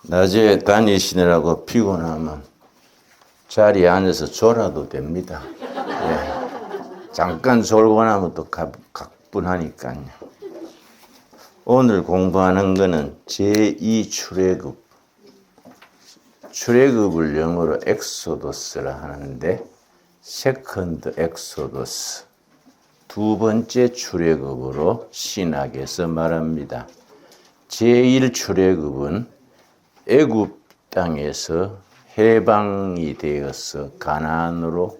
낮에 다니시느라고 피곤하면 자리에 앉아서 졸아도 됩니다. 예. 잠깐 졸고 나면 또 가뿐하니까요. 오늘 공부하는 거는 제2 출애굽. 출애굽을 영어로 엑소더스라 하는데 세컨드 엑소더스, 두 번째 출애굽으로 신학에서 말합니다. 제1 출애굽은 애굽 땅에서 해방이 되어서 가나안으로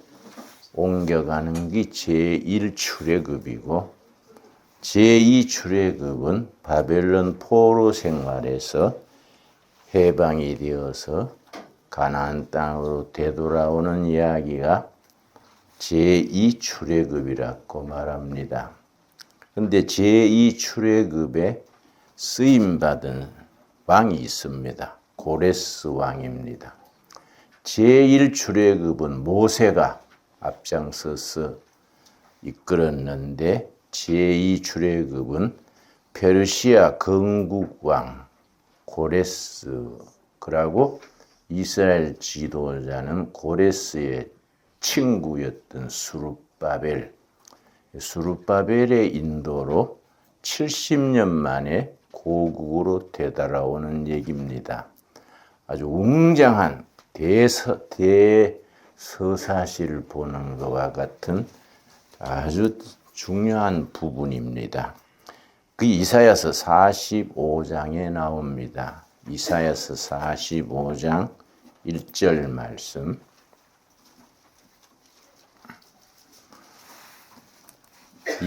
옮겨가는 게 제1 출애굽이고, 제2 출애굽은 바벨론 포로 생활에서 해방이 되어서 가나안 땅으로 되돌아오는 이야기가 제2 출애굽이라고 말합니다. 그런데 제2 출애굽에 쓰임받은 왕이 있습니다. 고레스 왕입니다. 제1 출애굽은 모세가 앞장서서 이끌었는데, 제2 출애굽은 페르시아 건국왕 고레스, 그러고 이스라엘 지도자는 고레스의 친구였던 수룹바벨의 인도로 70년 만에 고국으로 되돌아오는 얘기입니다. 아주 웅장한 대서사시를 보는 것과 같은 아주 중요한 부분입니다. 그 이사야서 45장에 나옵니다. 이사야서 45장 1절 말씀.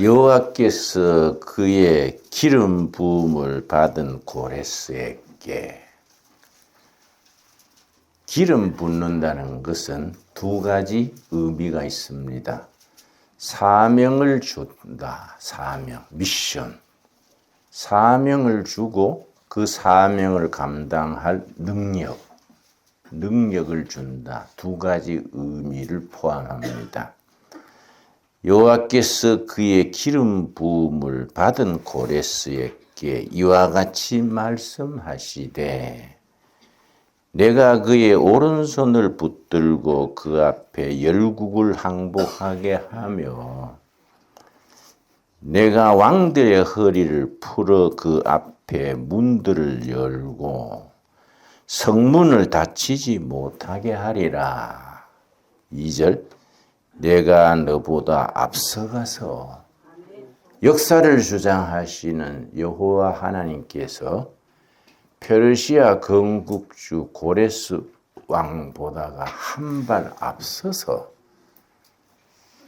여호와께서 그의 기름 부음을 받은 고레스에게, 기름 붓는다는 것은 두 가지 의미가 있습니다. 사명을 준다, 사명, 미션. 사명을 주고 그 사명을 감당할 능력을 준다. 두 가지 의미를 포함합니다. 여호와께서 그의 기름 부음을 받은 고레스에게 이와 같이 말씀하시되, 내가 그의 오른손을 붙들고 그 앞에 열국을 항복하게 하며, 내가 왕들의 허리를 풀어 그 앞에 문들을 열고 성문을 닫히지 못하게 하리라. 2절, 내가 너보다 앞서가서, 역사를 주장하시는 여호와 하나님께서 페르시아 건국주 고레스 왕보다가 한 발 앞서서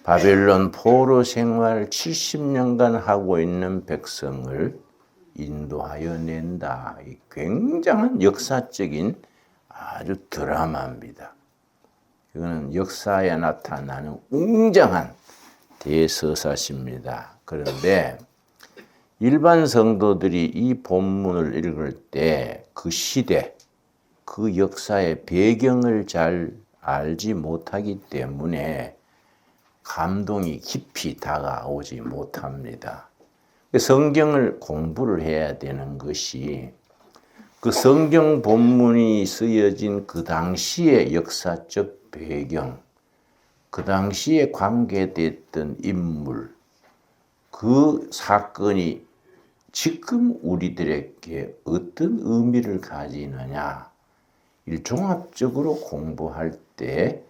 바벨론 포로 생활 70년간 하고 있는 백성을 인도하여 낸다. 굉장한 역사적인 아주 드라마입니다. 이거는 역사에 나타나는 웅장한 대서사시입니다. 그런데 일반 성도들이 이 본문을 읽을 때 그 시대, 그 역사의 배경을 잘 알지 못하기 때문에 감동이 깊이 다가오지 못합니다. 성경을 공부를 해야 되는 것이, 그 성경 본문이 쓰여진 그 당시의 역사적 배경, 그 당시에 관계됐던 인물, 그 사건이 지금 우리들에게 어떤 의미를 가지느냐, 종합적으로 공부할 때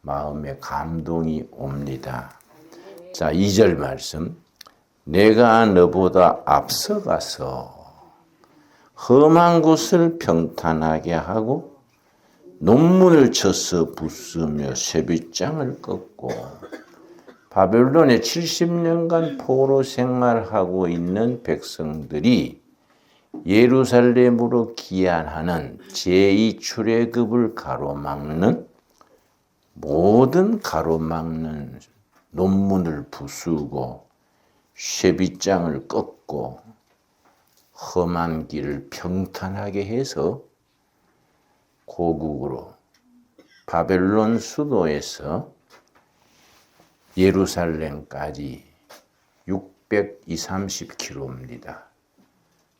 마음에 감동이 옵니다. 자, 2절 말씀. 내가 너보다 앞서가서 험한 곳을 평탄하게 하고 논문을 쳐서 부수며 쇠빗장을 꺾고, 바벨론에 70년간 포로 생활하고 있는 백성들이 예루살렘으로 귀환하는 제2 출애굽을 가로막는, 모든 가로막는 논문을 부수고 쇠빗장을 꺾고 험한 길을 평탄하게 해서 고국으로, 바벨론 수도에서 예루살렘까지 630km입니다.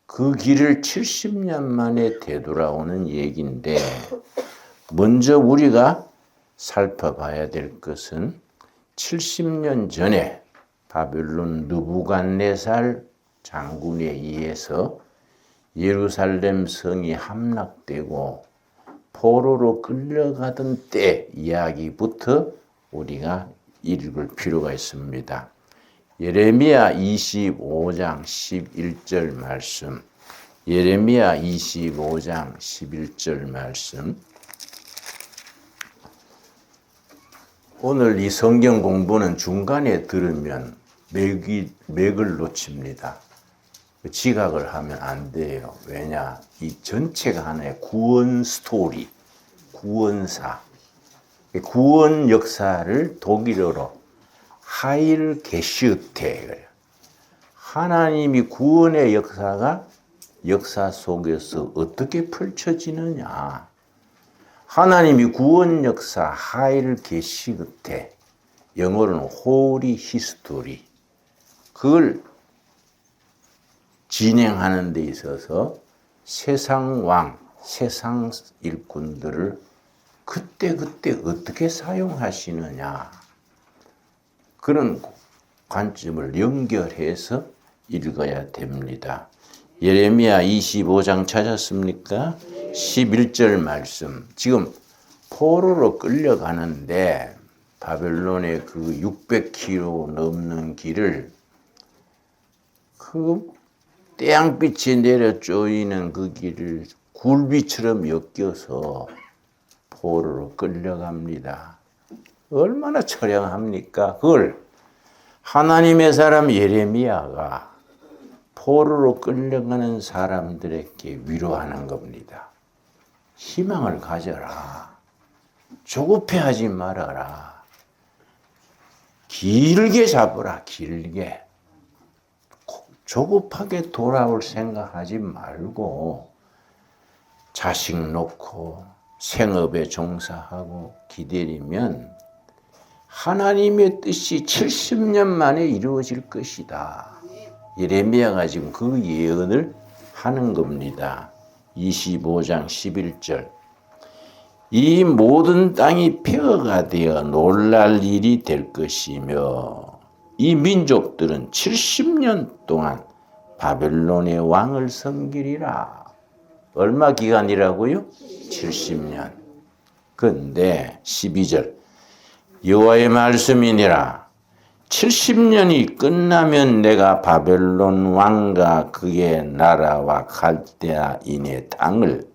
그 길을 70년 만에 되돌아오는 얘기인데, 먼저 우리가 살펴봐야 될 것은 70년 전에 바벨론 느부갓네살 장군에 의해서 예루살렘 성이 함락되고 포로로 끌려가던 때 이야기부터 우리가 읽을 필요가 있습니다. 예레미야 25장 11절 말씀, 예레미야 25장 11절 말씀. 오늘 이 성경 공부는 중간에 들으면 맥을 놓칩니다. 지각을 하면 안 돼요. 왜냐? 이 전체가 하나의 구원 스토리, 구원사, 구원 역사를 독일어로 하일 게슈테. 하나님이 구원의 역사가 역사 속에서 어떻게 펼쳐지느냐. 하나님이 구원 역사 하일 게슈테, 영어로는 홀리 히스토리, 그걸 진행하는 데 있어서 세상 왕, 세상 일꾼들을 그때그때 어떻게 사용하시느냐, 그런 관점을 연결해서 읽어야 됩니다. 예레미야 25장 찾았습니까? 11절 말씀. 지금 포로로 끌려가는데 바벨론의 그 600km 넘는 길을 그 태양빛이 내려 쪼이는 그 길을 굴비처럼 엮여서 포로로 끌려갑니다. 얼마나 처량합니까? 그걸 하나님의 사람 예레미야가 포로로 끌려가는 사람들에게 위로하는 겁니다. 희망을 가져라. 조급해하지 말아라. 길게 잡으라. 길게. 조급하게 돌아올 생각하지 말고 자식 놓고 생업에 종사하고 기다리면 하나님의 뜻이 70년 만에 이루어질 것이다. 예레미야가 지금 그 예언을 하는 겁니다. 25장 11절. 이 모든 땅이 폐허가 되어 놀랄 일이 될 것이며 이 민족들은 70년 동안 바벨론의 왕을 섬기리라. 얼마 기간이라고요? 70년. 그런데 12절. 여호와의 말씀이니라. 70년이 끝나면 내가 바벨론 왕과 그의 나라와 갈대아인의 땅을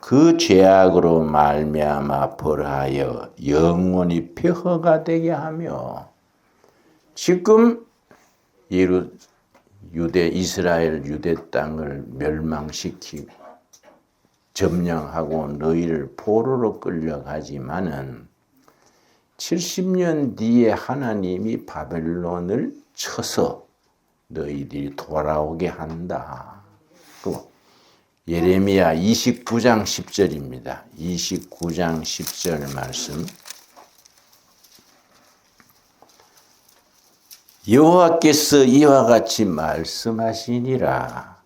그 죄악으로 말미암아 벌하여 영원히 폐허가 되게 하며, 지금 이스라엘 유대 땅을 멸망시키고 점령하고 너희를 포로로 끌려가지만은 70년 뒤에 하나님이 바벨론을 쳐서 너희들이 돌아오게 한다. 예레미야 29장 10절입니다. 29장 10절 말씀. 여호와께서 이와 같이 말씀하시니라.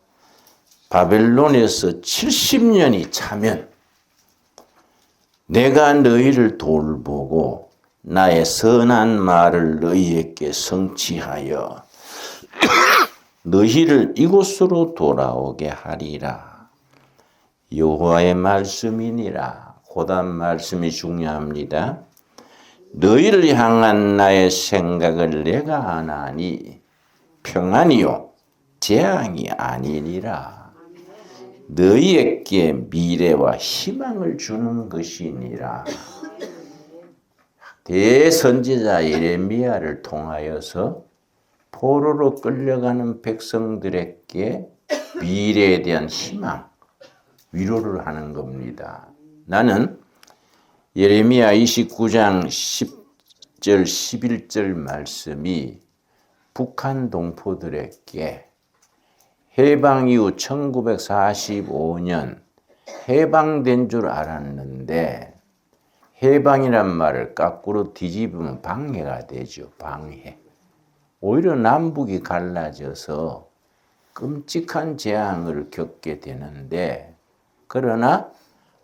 바벨론에서 70년이 차면 내가 너희를 돌보고 나의 선한 말을 너희에게 성취하여 너희를 이곳으로 돌아오게 하리라. 여호와의 말씀이니라. 고단 말씀이 중요합니다. 너희를 향한 나의 생각을 내가 아나니 평안이요 재앙이 아니니라. 너희에게 미래와 희망을 주는 것이니라. 대선지자 예레미야를 통하여서 포로로 끌려가는 백성들에게 미래에 대한 희망, 위로를 하는 겁니다. 나는 예레미야 29장 10절 11절 말씀이 북한 동포들에게 해방 이후 1945년 해방된 줄 알았는데, 해방이란 말을 거꾸로 뒤집으면 방해가 되죠. 방해. 오히려 남북이 갈라져서 끔찍한 재앙을 겪게 되는데, 그러나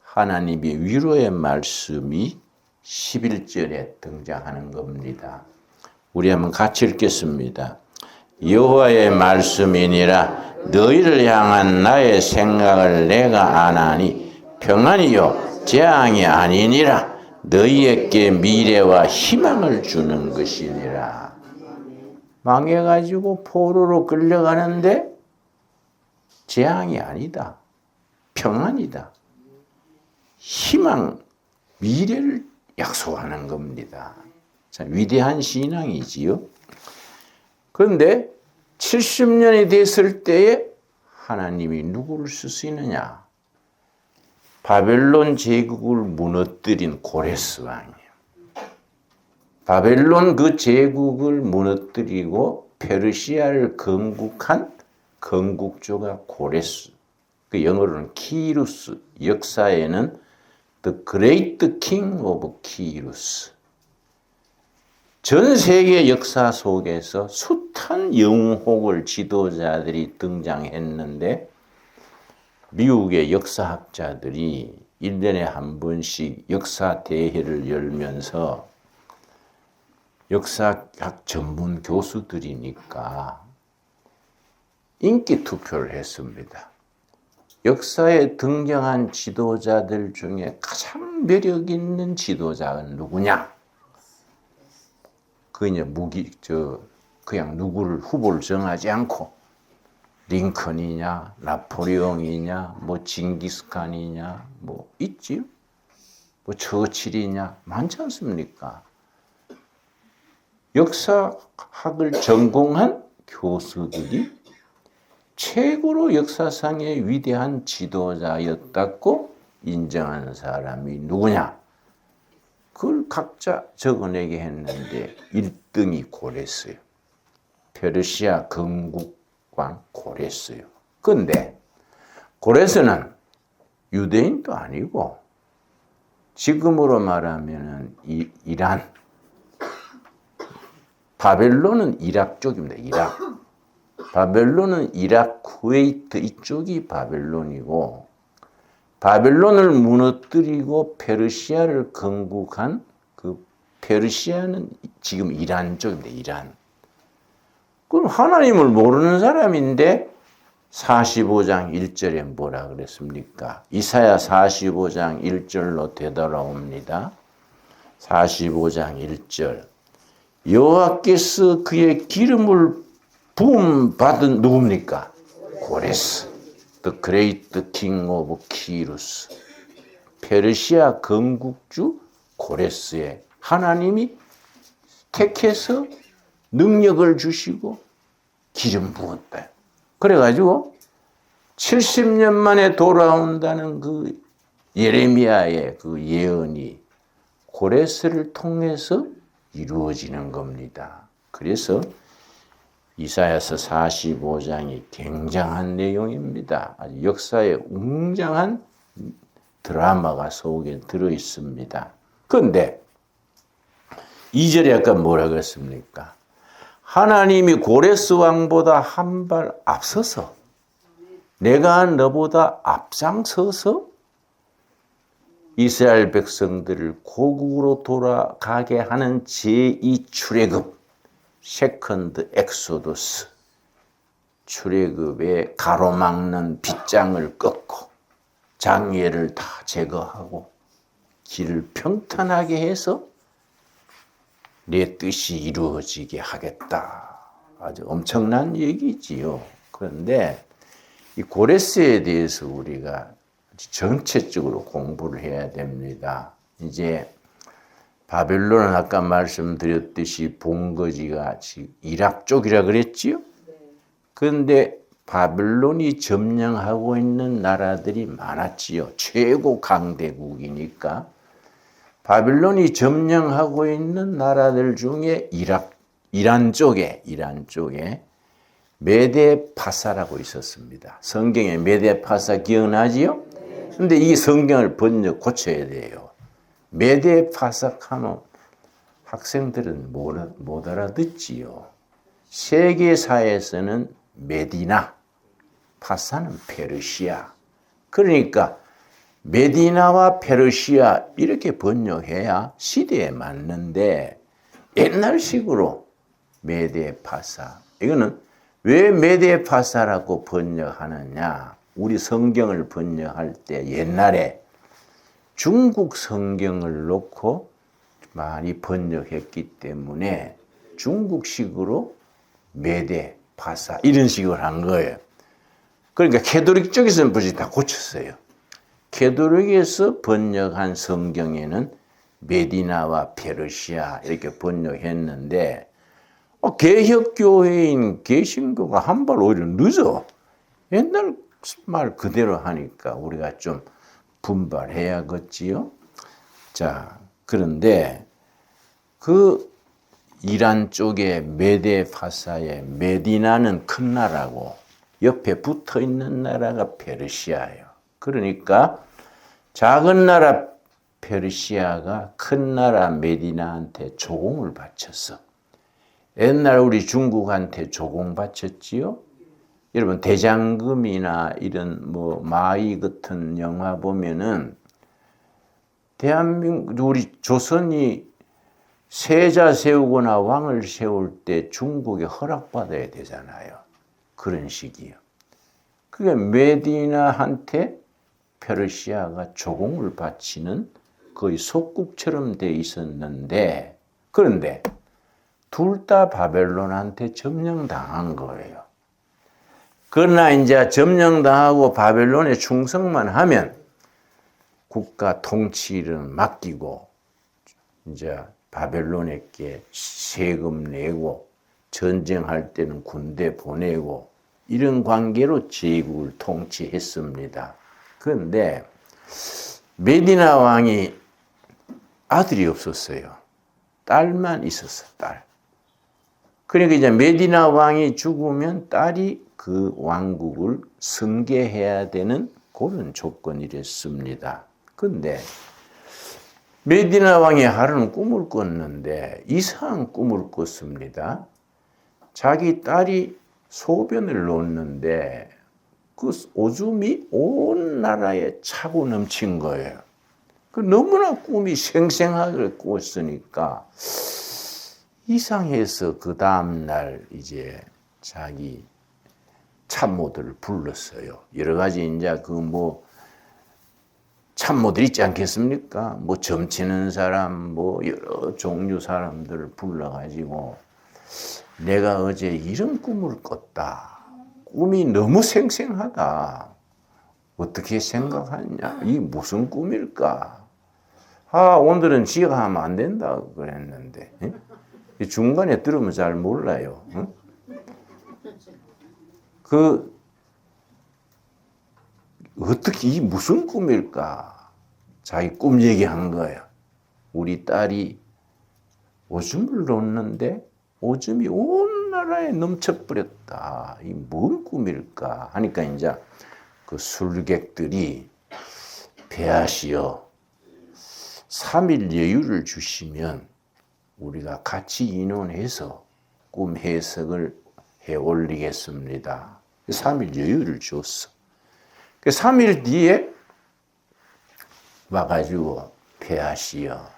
하나님의 위로의 말씀이 11절에 등장하는 겁니다. 우리 한번 같이 읽겠습니다. 여호와의 말씀이니라. 너희를 향한 나의 생각을 내가 아나니 평안이요 재앙이 아니니라. 너희에게 미래와 희망을 주는 것이니라. 망해가지고 포로로 끌려가는데 재앙이 아니다. 평안이다. 희망, 미래를 약속하는 겁니다. 참 위대한 신앙이지요. 그런데 70년이 됐을 때에 하나님이 누구를 쓰시느냐? 바벨론 제국을 무너뜨린 고레스 왕이에요. 바벨론 그 제국을 무너뜨리고 페르시아를 건국한 건국주가 고레스. 그 영어로는 키루스. 역사에는 The Great King of Kyrus. 전 세계 역사 속에서 숱한 영혹을 지도자들이 등장했는데 미국의 역사학자들이 1년에 한 번씩 역사 대회를 열면서 역사학 전문 교수들이니까 인기 투표를 했습니다. 역사에 등장한 지도자들 중에 가장 매력 있는 지도자는 누구냐? 그냥 그냥 누구를 후보를 정하지 않고 링컨이냐, 나폴레옹이냐, 징기스칸이냐, 있지요? 처칠이냐, 많지 않습니까? 역사학을 전공한 교수들이 최고로 역사상의 위대한 지도자였다고 인정하는 사람이 누구냐? 그걸 각자 적어내게 했는데 1등이 고레스예요. 페르시아 건국왕 고레스예요. 그런데 고레스는 유대인도 아니고 지금으로 말하면 이란, 바벨론은 이락 쪽입니다. 이락. 바벨론은 이락, 쿠웨이트 이쪽이 바벨론이고 바벨론을 무너뜨리고 페르시아를 건국한 그 페르시아는 지금 이란 쪽입니다. 이란. 그럼 하나님을 모르는 사람인데 45장 1절에 뭐라 그랬습니까? 이사야 45장 1절로 되돌아옵니다. 45장 1절. 여호와께서 그의 기름을 부음 받은 누굽니까? 고레스. The Great King of Kyrus. 페르시아 건국주 고레스에 하나님이 택해서 능력을 주시고 기름 부었다. 그래가지고 70년 만에 돌아온다는 그 예레미야의 그 예언이 고레스를 통해서 이루어지는 겁니다. 그래서 이사야서 45장이 굉장한 내용입니다. 아주 역사의 웅장한 드라마가 속에 들어 있습니다. 그런데 2절에 아까 뭐라 그랬습니까? 하나님이 고레스 왕보다 한 발 앞서서 내가 너보다 앞장서서 이스라엘 백성들을 고국으로 돌아가게 하는 제2 출애굽, 세컨드 엑소더스, 출애굽의 가로막는 빗장을 꺾고 장애를 다 제거하고 길을 평탄하게 해서 내 뜻이 이루어지게 하겠다. 아주 엄청난 얘기지요. 그런데 이 고레스에 대해서 우리가 전체적으로 공부를 해야 됩니다. 이제 바벨론은 아까 말씀드렸듯이 본거지가 이락 쪽이라 그랬지요? 그런데 바벨론이 점령하고 있는 나라들이 많았지요. 최고 강대국이니까. 바벨론이 점령하고 있는 나라들 중에 이란 쪽에 메데파사라고 있었습니다. 성경에 메데파사 기억나지요? 근데 이 성경을 번역 고쳐야 돼요. 메데파사 하면 학생들은 못 알아듣지요. 세계사에서는 메디나, 파사는 페르시아. 그러니까 메디나와 페르시아 이렇게 번역해야 시대에 맞는데 옛날식으로 메데 파사. 이거는 왜 메데 파사라고 번역하느냐? 우리 성경을 번역할 때 옛날에 중국 성경을 놓고 많이 번역했기 때문에 중국식으로 메데 파사 이런 식으로 한 거예요. 그러니까 캐톨릭 쪽에서는 벌써 다 고쳤어요. 캐톨릭에서 번역한 성경에는 메디나와 페르시아 이렇게 번역했는데 개혁교회인 개신교가 한 발 오히려 늦어. 옛날 말 그대로 하니까 우리가 좀 분발해야겠지요. 자, 그런데 그 이란 쪽에 메데 파사의 메디나는 큰 나라고 옆에 붙어 있는 나라가 페르시아예요. 그러니까 작은 나라 페르시아가 큰 나라 메디나한테 조공을 바쳤어. 옛날 우리 중국한테 조공 바쳤지요? 여러분 대장금이나 이런 뭐 마이 같은 영화 보면은 대한민국 우리 조선이 세자 세우거나 왕을 세울 때 중국에 허락받아야 되잖아요. 그런 식이요. 그게 메디나한테 페르시아가 조공을 바치는 거의 속국처럼 돼 있었는데 그런데 둘 다 바벨론한테 점령당한 거예요. 그러나 이제 점령당하고 바벨론에 충성만 하면 국가 통치를 맡기고 이제 바벨론에게 세금 내고 전쟁할 때는 군대 보내고 이런 관계로 제국을 통치했습니다. 그런데 메디나 왕이 아들이 없었어요. 딸만 있었어, 딸. 그러니까 이제 메디나 왕이 죽으면 딸이 그 왕국을 승계해야 되는 그런 조건이랬습니다. 그런데 메디나 왕이 하루는 꿈을 꿨는데 이상한 꿈을 꿨습니다. 자기 딸이 소변을 놓는데 그 오줌이 온 나라에 차고 넘친 거예요. 그 너무나 꿈이 생생하게 꿨으니까 이상해서 그 다음날 이제 자기 참모들을 불렀어요. 여러 가지 이제 그 뭐 참모들 있지 않겠습니까? 뭐 점치는 사람, 뭐 여러 종류 사람들을 불러가지고 내가 어제 이런 꿈을 꿨다. 꿈이 너무 생생하다. 어떻게 생각하냐? 이게 무슨 꿈일까? 오늘은 지가 하면 안 된다 그랬는데 중간에 들으면 잘 몰라요. 어떻게 이 무슨 꿈일까? 자기 꿈 얘기한 거예요. 우리 딸이 오줌을 놓는데 오줌이 온 나라에 넘쳐버렸다. 이 뭔 꿈일까? 하니까 이제 그 술객들이 배하시어 3일 여유를 주시면 우리가 같이 인원해서 꿈 해석을 해 올리겠습니다. 3일 여유를 줬어. 3일 뒤에 와가지고 배하시어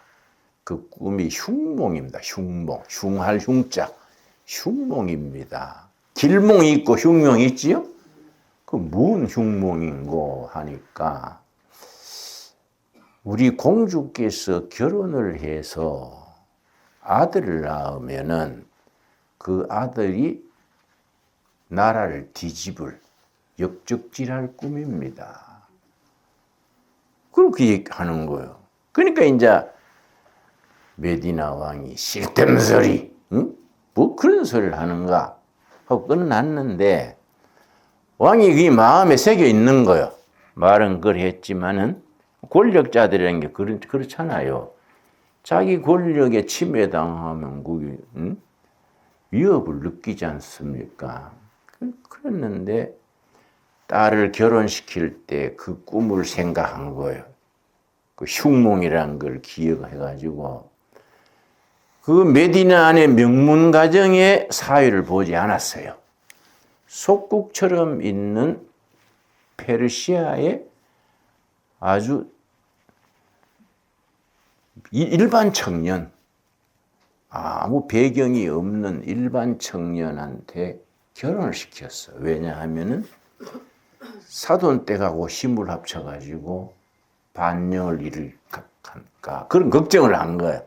그 꿈이 흉몽입니다. 흉몽. 흉할 흉자. 흉몽입니다. 길몽이 있고 흉몽이 있지요? 그 뭔 흉몽인고 하니까 우리 공주께서 결혼을 해서 아들을 낳으면은 그 아들이 나라를 뒤집을 역적질할 꿈입니다. 그렇게 얘기하는 거예요. 그러니까 이제 메디나 왕이 쓸데없는 소리, 응? 뭐 그런 소리를 하는가 하고 끝났는데 왕이 그 마음에 새겨 있는 거예요. 말은 그랬지만은 권력자들이라는 게 그렇잖아요. 자기 권력에 침해당하면 그게 위협을 느끼지 않습니까? 그랬는데 딸을 결혼시킬 때 그 꿈을 생각한 거예요. 그 흉몽이라는 걸 기억해가지고 그 메디나 안의 명문 가정의 사회를 보지 않았어요. 속국처럼 있는 페르시아의 아주 일반 청년, 아무 배경이 없는 일반 청년한테 결혼을 시켰어. 왜냐하면은 사돈 댁하고 힘을 합쳐가지고 반영을 일으킬까 그런 걱정을 한 거야.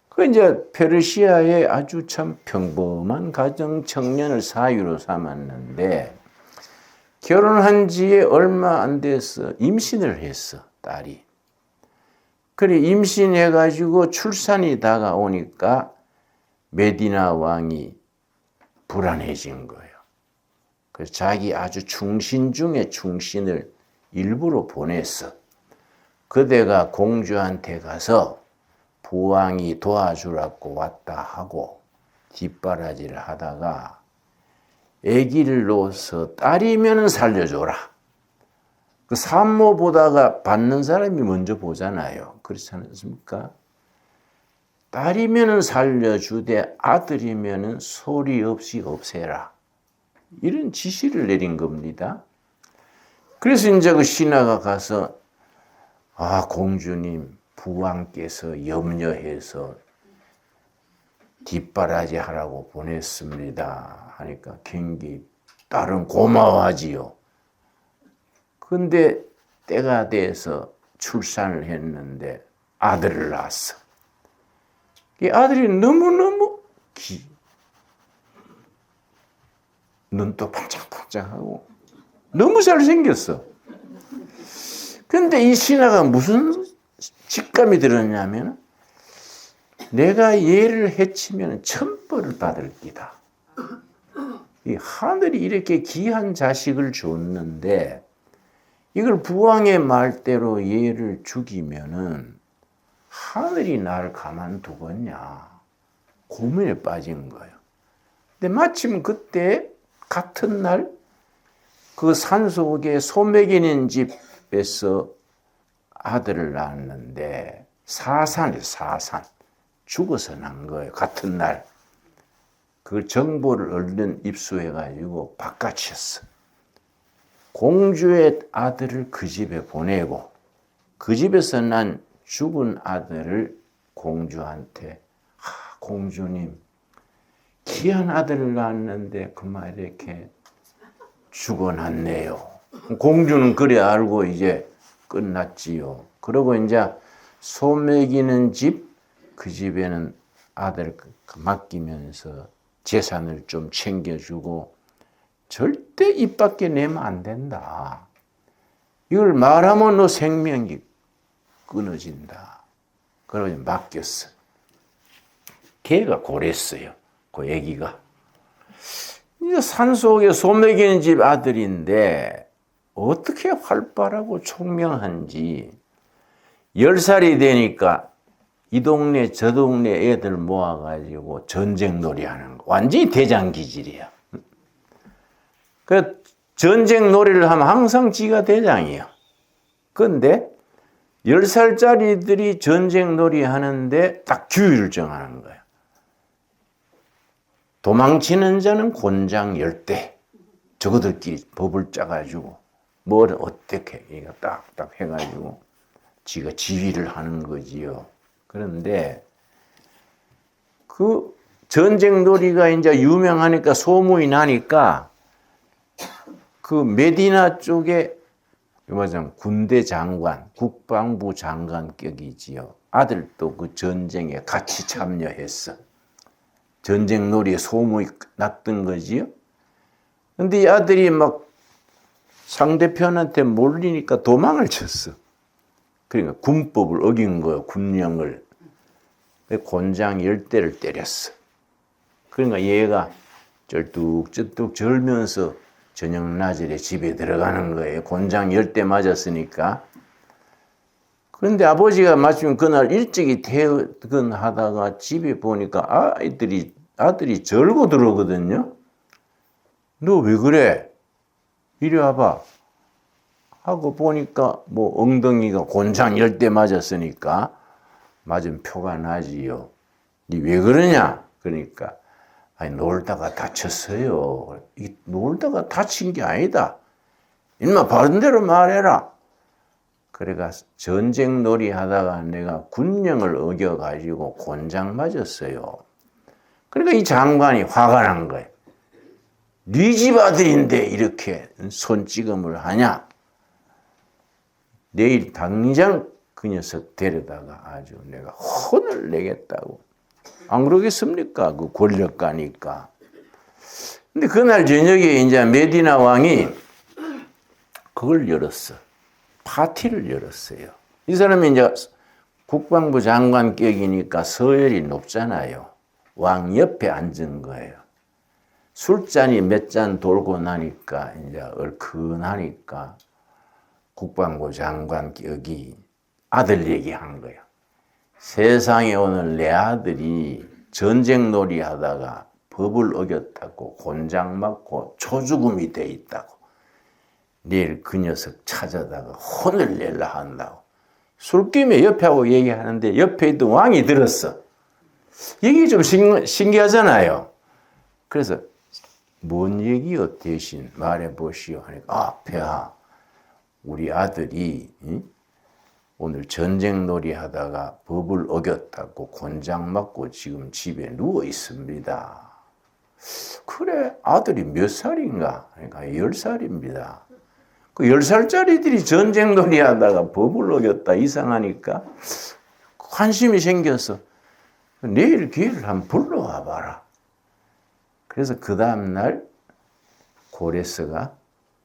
그 이제 페르시아의 아주 참 평범한 가정 청년을 사유로 삼았는데 결혼한 지에 얼마 안 돼서 임신을 했어, 딸이. 그래 임신해가지고 출산이 다가오니까 메디나 왕이 불안해진 거예요. 그래서 자기 아주 충신 중에 충신을 일부러 보냈어. 그대가 공주한테 가서 부왕이 도와주라고 왔다 하고 뒷바라지를 하다가 아기를 놓아서 딸이면 살려줘라. 그 산모 보다가 받는 사람이 먼저 보잖아요. 그렇지 않습니까? 딸이면 살려주되 아들이면 소리 없이 없애라. 이런 지시를 내린 겁니다. 그래서 이제 그 신하가 가서 공주님 부왕께서 염려해서 뒷바라지 하라고 보냈습니다. 하니까 굉장히 딸은 고마워하지요. 근데 때가 돼서 출산을 했는데 아들을 낳았어. 이 아들이 너무너무 눈도 반짝반짝하고 너무 잘생겼어. 근데 이 신하가 무슨 직감이 들었냐면 내가 얘를 해치면 천벌을 받을 기다. 이 하늘이 이렇게 귀한 자식을 줬는데 이걸 부왕의 말대로 얘를 죽이면은 하늘이 날 가만두겠냐 고민에 빠진 거예요. 근데 마침 그때 같은 날 그 산속에 소매기는 집에서 아들을 낳았는데 사산 죽어서 난 거예요. 같은 날 그 정보를 얼른 입수해가지고 바깥이었어. 공주의 아들을 그 집에 보내고 그 집에서 난 죽은 아들을 공주한테 공주님 귀한 아들을 낳았는데 그만 이렇게 죽어났네요. 공주는 그래 알고 이제 끝났지요. 그러고 이제 소 먹이는 집 그 집에는 아들 맡기면서 재산을 좀 챙겨주고 절대 입 밖에 내면 안 된다. 이걸 말하면 너 생명이 끊어진다. 그러고 맡겼어. 걔가 고랬어요. 그 애기가. 산속에 소 먹이는 집 아들인데 어떻게 활발하고 총명한지 10살이 되니까 이 동네 저 동네 애들 모아가지고 전쟁놀이 하는 거. 완전히 대장 기질이야. 그 전쟁놀이를 하면 항상 지가 대장이야. 그런데 10살짜리들이 전쟁놀이 하는데 딱 규율을 정하는 거야. 도망치는 자는 곤장 10대. 저거들끼리 법을 짜가지고 뭘 어떻게 이거 딱딱 해가지고 지가 지휘를 하는 거지요. 그런데 그 전쟁놀이가 이제 유명하니까 소문이 나니까 그 메디나 쪽에 말하자면 군대 장관, 국방부 장관격이지요. 아들도 그 전쟁에 같이 참여했어. 전쟁놀이에 소문이 났던 거지요. 근데 이 아들이 막 상대편한테 몰리니까 도망을 쳤어. 그러니까 군법을 어긴 거예요. 군령을. 곤장 10대를 때렸어. 그러니까 얘가 쩔뚝쩔뚝 절면서 저녁 낮에 집에 들어가는 거예요. 곤장 10대 맞았으니까. 그런데 아버지가 마침 그날 일찍이 퇴근하다가 집에 보니까 아들이 절고 들어오거든요. 너 왜 그래? 이리 와봐. 하고 보니까 뭐 엉덩이가 곤장 10대 맞았으니까 맞은 표가 나지요. 니 왜 그러냐? 그러니까 놀다가 다쳤어요. 놀다가 다친 게 아니다. 인마 바른 대로 말해라. 그래가 전쟁놀이 하다가 내가 군령을 어겨가지고 곤장 맞았어요. 그러니까 이 장관이 화가 난 거예요. 네 집 아들인데 이렇게 손찌검을 하냐? 내일 당장 그 녀석 데려다가 아주 내가 혼을 내겠다고. 안 그러겠습니까? 그 권력가니까. 근데 그날 저녁에 이제 메디나 왕이 그걸 열었어. 파티를 열었어요. 이 사람이 이제 국방부 장관격이니까 서열이 높잖아요. 왕 옆에 앉은 거예요. 술잔이 몇 잔 돌고 나니까 이제 얼큰하니까 국방부 장관격이 아들 얘기한 거예요. 세상에 오늘 내 아들이 전쟁놀이 하다가 법을 어겼다고 곤장 맞고 초죽음이 돼 있다고. 내일 그 녀석 찾아다가 혼을 내려 한다고. 술김에 옆에 하고 얘기하는데 옆에 있던 왕이 들었어. 이게 좀 신기하잖아요. 그래서 뭔 얘기요 대신 말해보시오 하니까 폐하 우리 아들이 오늘 전쟁놀이 하다가 법을 어겼다고 곤장 맞고 지금 집에 누워 있습니다. 그래 아들이 몇 살인가? 그러니까 10살입니다. 그 10살짜리들이 전쟁놀이 하다가 법을 어겼다 이상하니까 관심이 생겨서 내일 기회를 한번 불러와 봐라. 그래서 그 다음날 고레스가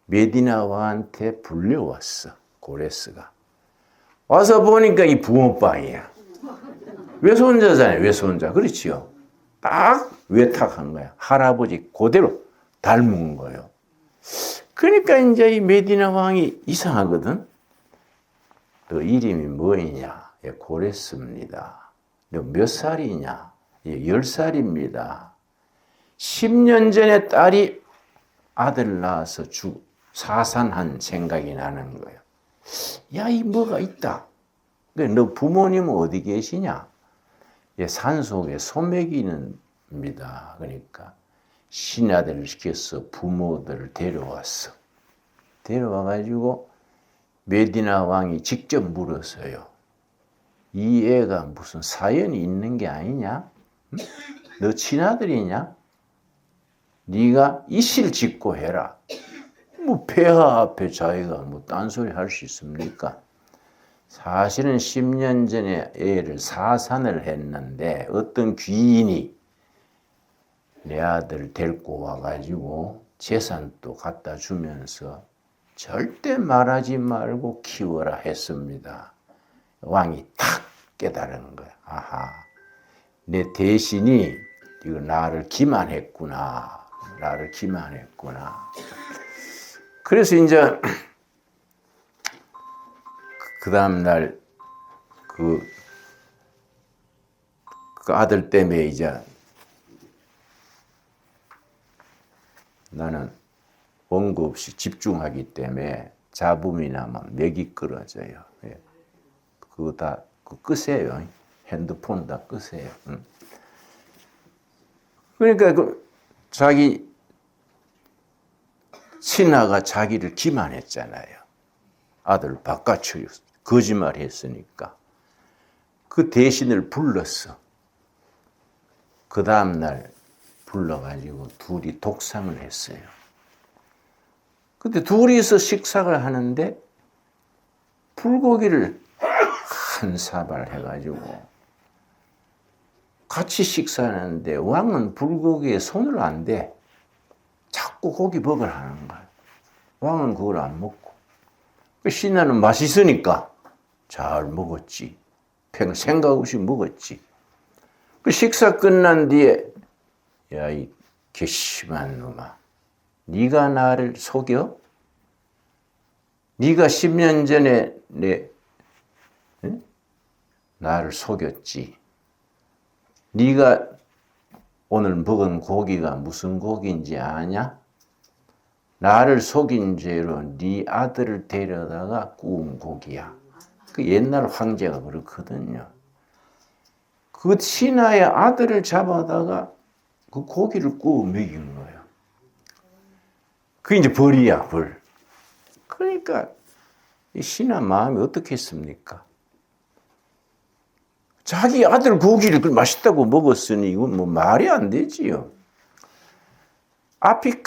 메디나 왕한테 불려왔어. 고레스가. 와서 보니까 이 붕어빵이야. 외손자잖아요. 외손자. 그렇지요. 딱 외탁한 거야. 할아버지 그대로 닮은 거예요. 그러니까 이제 이 메디나 왕이 이상하거든. 너 이름이 뭐이냐? 예, 고레스입니다. 너 몇 살이냐? 예, 10살입니다. 10년 전에 딸이 아들 낳아서 사산한 생각이 나는 거예요. 야, 이 뭐가 있다. 너 부모님은 어디 계시냐? 예, 산속에 소매기는입니다. 그러니까 신하들을 시켜서 부모들을 데려왔어. 데려와가지고 메디나 왕이 직접 물었어요. 이 애가 무슨 사연이 있는 게 아니냐? 응? 너 친아들이냐? 네가 이실 짓고 해라. 뭐 폐하 앞에 자기가 뭐 딴소리 할 수 있습니까? 사실은 10년 전에 애를 사산을 했는데 어떤 귀인이 내 아들 데리고 와가지고 재산도 갖다 주면서 절대 말하지 말고 키워라 했습니다. 왕이 탁 깨달은 거야. 아하, 내 대신이 이거 나를 기만했구나. 나를 기만했구나. 그래서 이제 그 다음날 그 아들 때문에 이제 나는 원고 없이 집중하기 때문에 잡음이 나면 맥이 끊어져요. 예. 그거 다 끄세요. 핸드폰 다 끄세요. 그러니까 자기 친아가 자기를 기만했잖아요. 아들 바깥으로 거짓말 했으니까. 그 대신을 불렀어. 그 다음날 불러가지고 둘이 독상을 했어요. 근데 둘이서 식사를 하는데 불고기를 한 사발 해가지고 같이 식사하는데 왕은 불고기에 손을 안 대. 자꾸 고기 먹으라 하는 거야. 왕은 그걸 안 먹고. 신하는 맛있으니까 잘 먹었지. 생각 없이 먹었지. 그 식사 끝난 뒤에 야, 이 괘씸한 놈아. 네가 나를 속여? 네가 10년 전에 나를 속였지. 네가 오늘 먹은 고기가 무슨 고기인지 아냐? 나를 속인 죄로 네 아들을 데려다가 구운 고기야. 그 옛날 황제가 그렇거든요. 그 신하의 아들을 잡아다가 그 고기를 구워 먹인 거예요. 그게 이제 벌이야, 벌. 그러니까 이 신하 마음이 어떻겠습니까? 자기 아들 고기를 맛있다고 먹었으니 이건 뭐 말이 안 되지요. 앞이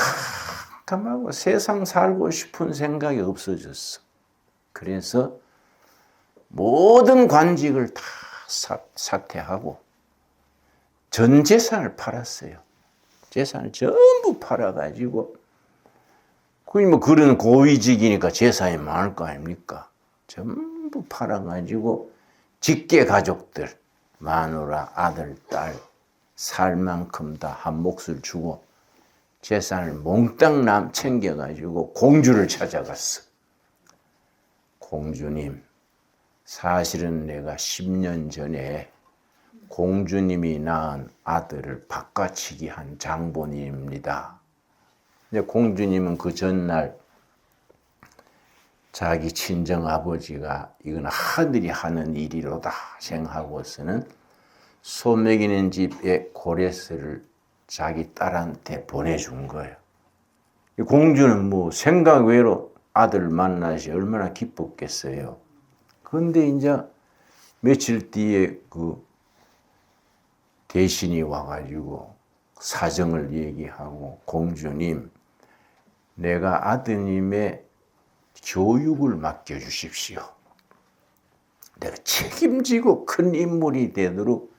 캄캄하고 세상 살고 싶은 생각이 없어졌어. 그래서 모든 관직을 다 사퇴하고 전 재산을 팔았어요. 재산을 전부 팔아가지고 뭐 그런 고위직이니까 재산이 많을 거 아닙니까? 전부 팔아가지고 직계 가족들, 마누라, 아들, 딸 살 만큼 다 한 몫을 주고 재산을 몽땅 챙겨가지고 공주를 찾아갔어. 공주님, 사실은 내가 10년 전에 공주님이 낳은 아들을 바꿔치기 한 장본인입니다. 근데 공주님은 그 전날 자기 친정아버지가 이건 하늘이 하는 일이로다 생각하고서는 소 먹이는 집에 고레스를 자기 딸한테 보내준 거예요. 공주는 뭐 생각 외로 아들 만나시 얼마나 기뻤겠어요. 그런데 이제 며칠 뒤에 그 대신이 와가지고 사정을 얘기하고 공주님, 내가 아드님의 교육을 맡겨주십시오. 내가 책임지고 큰 인물이 되도록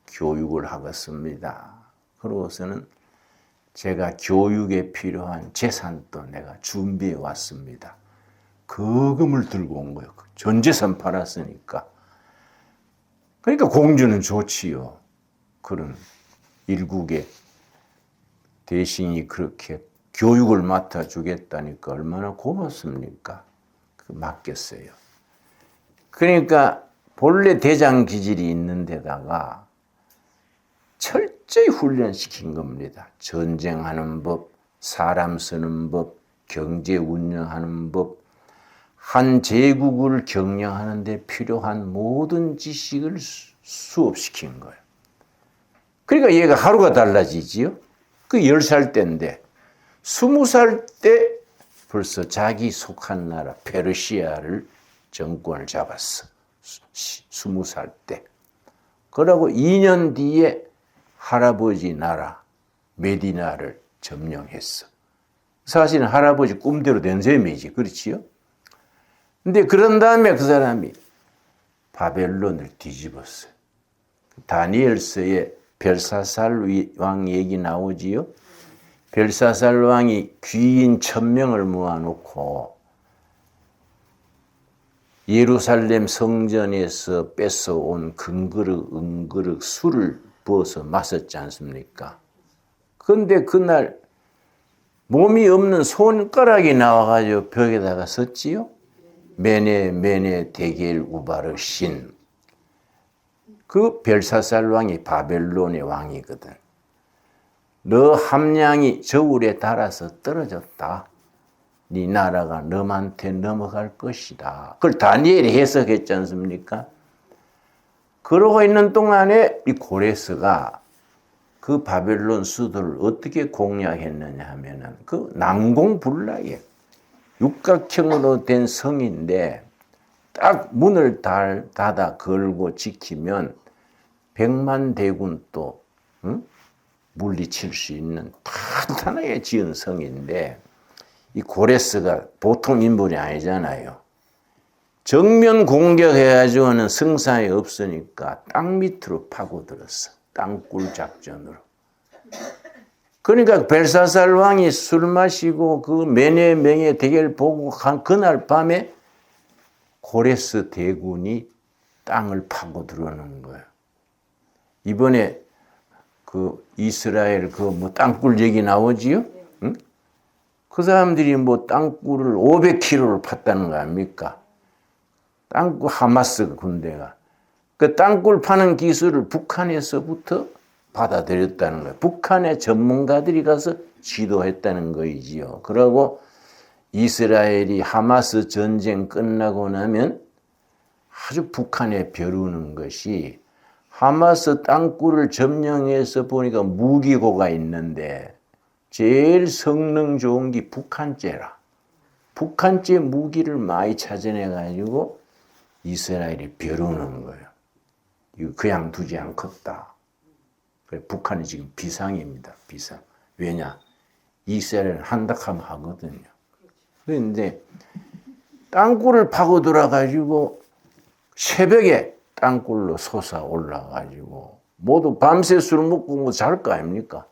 교육을 하겠습니다. 그러고서는 제가 교육에 필요한 재산도 내가 준비해 왔습니다. 거금을 들고 온 거예요. 전 재산 팔았으니까. 그러니까 공주는 좋지요. 그런 일국의 대신이 그렇게 교육을 맡아주겠다니까 얼마나 고맙습니까? 맡겼어요. 그러니까 본래 대장 기질이 있는 데다가 철저히 훈련시킨 겁니다. 전쟁하는 법, 사람 쓰는 법, 경제 운영하는 법, 한 제국을 경영하는 데 필요한 모든 지식을 수업시킨 거예요. 그러니까 얘가 하루가 달라지지요. 그 10살 때인데 20살 때 벌써 자기 속한 나라 페르시아를 정권을 잡았어. 20살 때. 그러고 2년 뒤에 할아버지 나라 메디나를 점령했어. 사실은 할아버지 꿈대로 된 셈이지. 그렇지요? 근데 그런 다음에 그 사람이 바벨론을 뒤집었어요. 다니엘서에 벨사살 왕 얘기 나오지요? 벨사살 왕이 귀인 1000명을 모아놓고 예루살렘 성전에서 뺏어온 금그릇, 은그릇, 술을 부어서 마셨지 않습니까? 그런데 그날 몸이 없는 손가락이 나와가지고 벽에다가 섰지요? 메네 데겔 우바르신. 그 벨사살 왕이 바벨론의 왕이거든. 너 함량이 저울에 달아서 떨어졌다. 네 나라가 너한테 넘어갈 것이다. 그걸 다니엘이 해석했지 않습니까? 그러고 있는 동안에 이 고레스가 그 바벨론 수도를 어떻게 공략했느냐 하면은 그 난공불락이에요. 육각형으로 된 성인데 딱 문을 닫아 걸고 지키면 100만 대군 또 물리칠 수 있는 탄탄하게 지은 성인데 이 고레스가 보통 인물이 아니잖아요. 정면 공격해가지고는 승산이 없으니까 땅 밑으로 파고들었어. 땅굴 작전으로. 그러니까 벨사살 왕이 술 마시고 그 메네 대결 보고 간 그날 밤에 고레스 대군이 땅을 파고 들어오는 거예요. 이번에 그 이스라엘 그 뭐 땅굴 얘기 나오지요? 응? 그 사람들이 뭐 땅굴을 500km를 팠다는 거 아닙니까? 땅굴 하마스 군대가. 그 땅굴 파는 기술을 북한에서부터 받아들였다는 거예요. 북한의 전문가들이 가서 지도했다는 거이지요. 그러고 이스라엘이 하마스 전쟁 끝나고 나면 아주 북한에 벼르는 것이 하마스 땅굴을 점령해서 보니까 무기고가 있는데 제일 성능 좋은 게 북한제라. 북한제 무기를 많이 찾아내가지고 이스라엘이 벼르는 거예요. 이거 그냥 두지 않겠다. 북한이 지금 비상입니다. 비상. 왜냐? 이스라엘은 한다하면 하거든요. 그런데 땅굴을 파고 들어가지고 새벽에 땅굴로 솟아 올라가지고 모두 밤새 술 먹고 뭐 잘 거 아닙니까?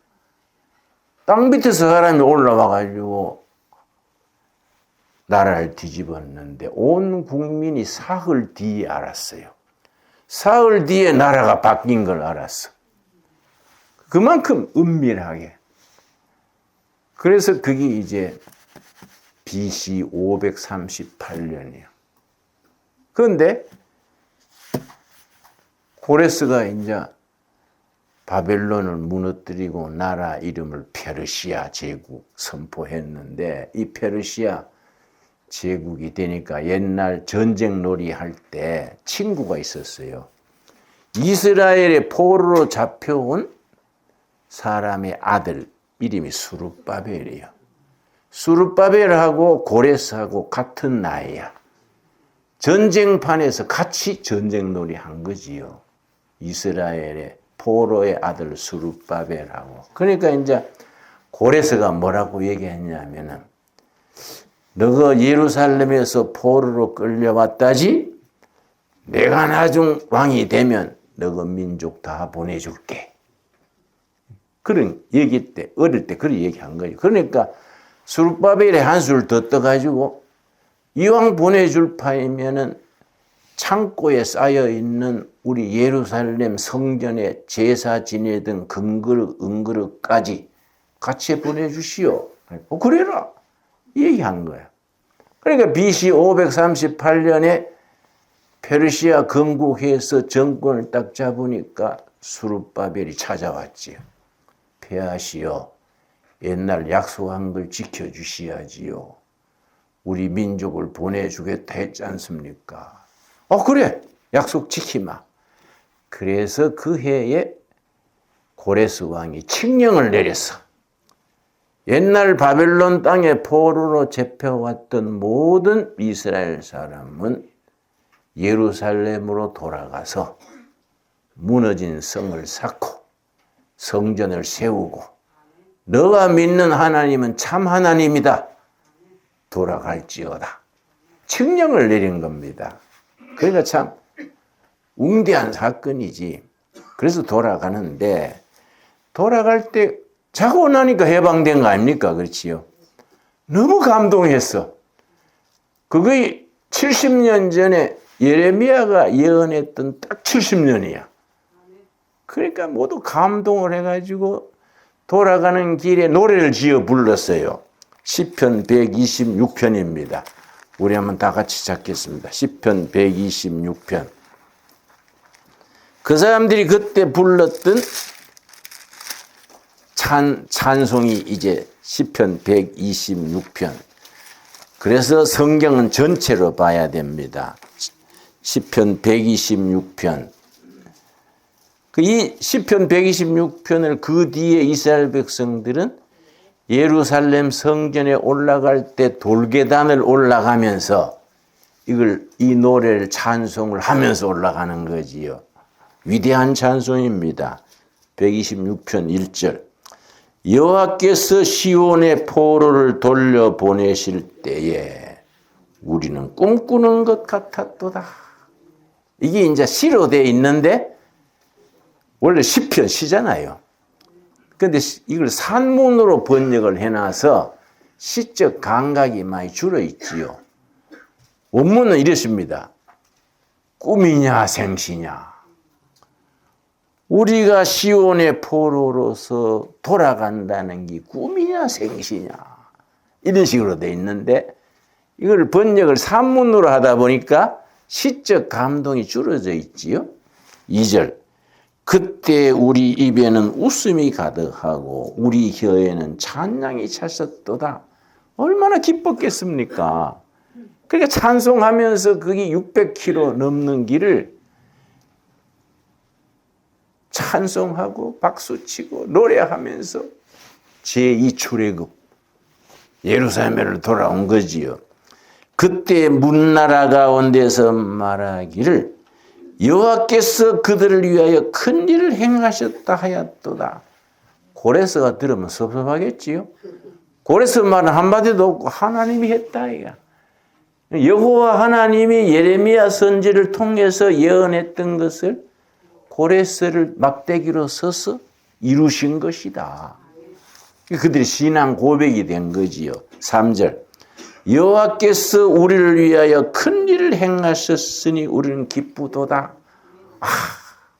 땅 밑에서 사람이 올라와가지고 나라를 뒤집었는데 온 국민이 사흘 뒤에 알았어요. 사흘 뒤에 나라가 바뀐 걸 알았어. 그만큼 은밀하게. 그래서 그게 이제 BC 538년이에요. 그런데 고레스가 이제 바벨론을 무너뜨리고 나라 이름을 페르시아 제국 선포했는데 이 페르시아 제국이 되니까 옛날 전쟁놀이 할 때 친구가 있었어요. 이스라엘의 포로로 잡혀온 사람의 아들 이름이 수룹바벨이에요. 수룹바벨하고 고레스하고 같은 나이야. 전쟁판에서 같이 전쟁놀이 한 거지요. 이스라엘의 포로의 아들 수룹바벨하고. 그러니까 이제 고레스가 뭐라고 얘기했냐면은 너가 예루살렘에서 포로로 끌려왔다지? 내가 나중 왕이 되면 너가 민족 다 보내줄게. 그런 얘기 때, 어릴 때 그런 얘기한 거예요. 그러니까 수룹바벨의 한술 더 떠가지고 이왕 보내줄 파이면은 창고에 쌓여 있는 우리 예루살렘 성전에 제사 지내던 금그릇, 은그릇까지 같이 보내주시오. 그래라. 얘기한 거야. 그러니까 BC 538년에 페르시아 건국해서 정권을 딱 잡으니까 수룹바벨이 찾아왔지요. 폐하시오. 옛날 약속한 걸 지켜주셔야지요. 우리 민족을 보내주겠다 했지 않습니까? 그래. 약속 지키마. 그래서 그 해에 고레스 왕이 칙령을 내렸어. 옛날 바벨론 땅에 포로로 잡혀왔던 모든 이스라엘 사람은 예루살렘으로 돌아가서 무너진 성을 쌓고 성전을 세우고 너가 믿는 하나님은 참 하나님이다. 돌아갈지어다. 칙령을 내린 겁니다. 그러니까 참 웅대한 사건이지. 그래서 돌아가는데 돌아갈 때 자고 나니까 해방된 거 아닙니까? 그렇지요. 너무 감동했어. 그게 70년 전에 예레미야가 예언했던 딱 70년이야. 그러니까 모두 감동을 해가지고 돌아가는 길에 노래를 지어 불렀어요. 시편 126편입니다. 우리 한번 다 같이 찾겠습니다. 시편 126편. 그 사람들이 그때 불렀던 찬송이 이제 시편 126편. 그래서 성경은 전체로 봐야 됩니다. 시편 126편. 이 시편 126편을 그 뒤에 이스라엘 백성들은 예루살렘 성전에 올라갈 때 돌계단을 올라가면서 이 노래를 찬송을 하면서 올라가는 거지요. 위대한 찬송입니다. 126편 1절. 여호와께서 시온의 포로를 돌려보내실 때에 우리는 꿈꾸는 것 같았도다. 이게 이제 시로 되어 있는데 원래 시편 시잖아요. 근데 이걸 산문으로 번역을 해놔서 시적 감각이 많이 줄어 있지요. 원문은 이렇습니다. 꿈이냐 생시냐. 우리가 시온의 포로로서 돌아간다는 게 꿈이냐 생시냐. 이런 식으로 돼 있는데 이걸 번역을 산문으로 하다 보니까 시적 감동이 줄어져 있지요. 2절. 그때 우리 입에는 웃음이 가득하고 우리 혀에는 찬양이 찼었도다. 얼마나 기뻤겠습니까? 그러니까 찬송하면서 그게 600km 넘는 길을 찬송하고 박수치고 노래하면서 제2 출애굽 예루살렘으로 돌아온 거지요. 그때 문나라 가운데서 말하기를 여호와께서 그들을 위하여 큰 일을 행하셨다 하였도다. 고레스가 들으면 섭섭하겠지요. 고레스 말은 한마디도 없고 하나님이 했다 이야. 여호와 하나님이 예레미야 선지를 통해서 예언했던 것을 고레스를 막대기로 서서 이루신 것이다. 그들이 신앙 고백이 된 거지요. 3절 여호와께서 우리를 위하여 큰 일을 행하셨으니 우리는 기쁘도다.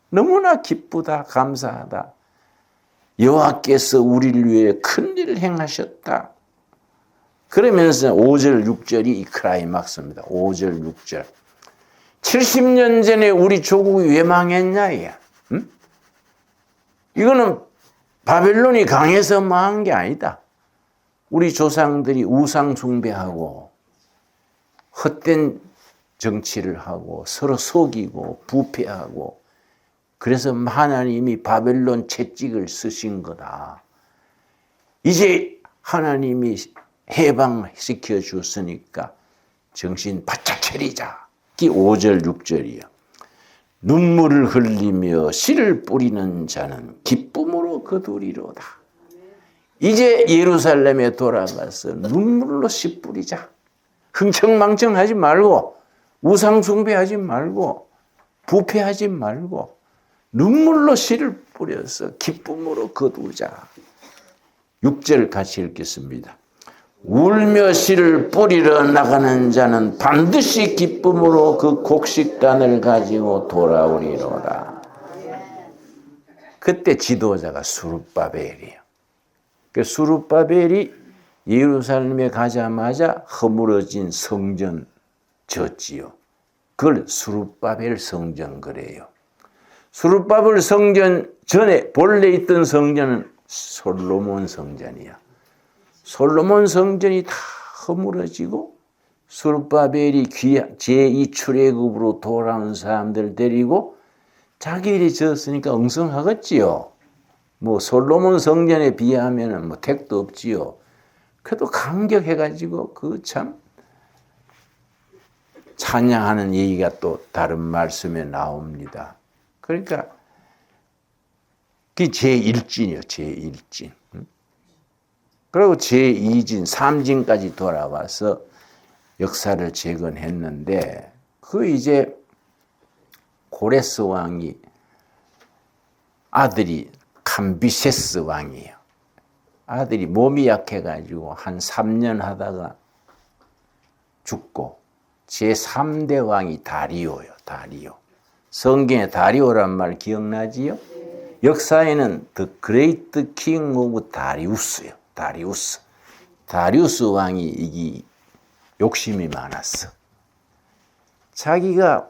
너무나 기쁘다. 감사하다. 여호와께서 우리를 위해 큰 일을 행하셨다. 그러면서 5절 6절이 이 클라이막스입니다. 5절 6절 70년 전에 우리 조국이 왜 망했냐 이야. 응? 이거는 바벨론이 강해서 망한 게 아니다. 우리 조상들이 우상 숭배하고 헛된 정치를 하고 서로 속이고 부패하고 그래서 하나님이 바벨론 채찍을 쓰신 거다. 이제 하나님이 해방시켜 줬으니까 정신 바짝 차리자. 이 5절 6절이요. 눈물을 흘리며 씨를 뿌리는 자는 기쁨으로 거두리로다. 이제 예루살렘에 돌아가서 눈물로 씨 뿌리자. 흥청망청하지 말고 우상 숭배하지 말고 부패하지 말고 눈물로 씨를 뿌려서 기쁨으로 거두자. 6절 같이 읽겠습니다. 울며 씨를 뿌리러 나가는 자는 반드시 기쁨으로 그 곡식단을 가지고 돌아오리로다. 그때 지도자가 수룹바벨이에요. 그 수룹바벨이 예루살렘에 가자마자 허물어진 성전 졌지요. 그걸 수룹바벨 성전 그래요. 수룹바벨 성전 전에 본래 있던 성전은 솔로몬 성전이야. 솔로몬 성전이 다 허물어지고 수룹바벨이 제2 출애굽으로 돌아온 사람들 데리고 자기들이 졌으니까 엉성하겠지요. 뭐 솔로몬 성전에 비하면 뭐 택도 없지요. 그래도 감격해가지고 그 참 찬양하는 얘기가 또 다른 말씀에 나옵니다. 그러니까 그게 제1진이요. 제1진. 그리고 제2진, 3진까지 돌아와서 역사를 재건했는데 그 이제 고레스 왕이 아들이 캄비세스 왕이에요. 아들이 몸이 약해가지고 한 3년 하다가 죽고 제3대 왕이 다리오요. 다리오. 성경에 다리오란 말 기억나지요? 역사에는 The Great King of Darius예요. 다리우스. 다리우스 왕이 이게 욕심이 많았어. 자기가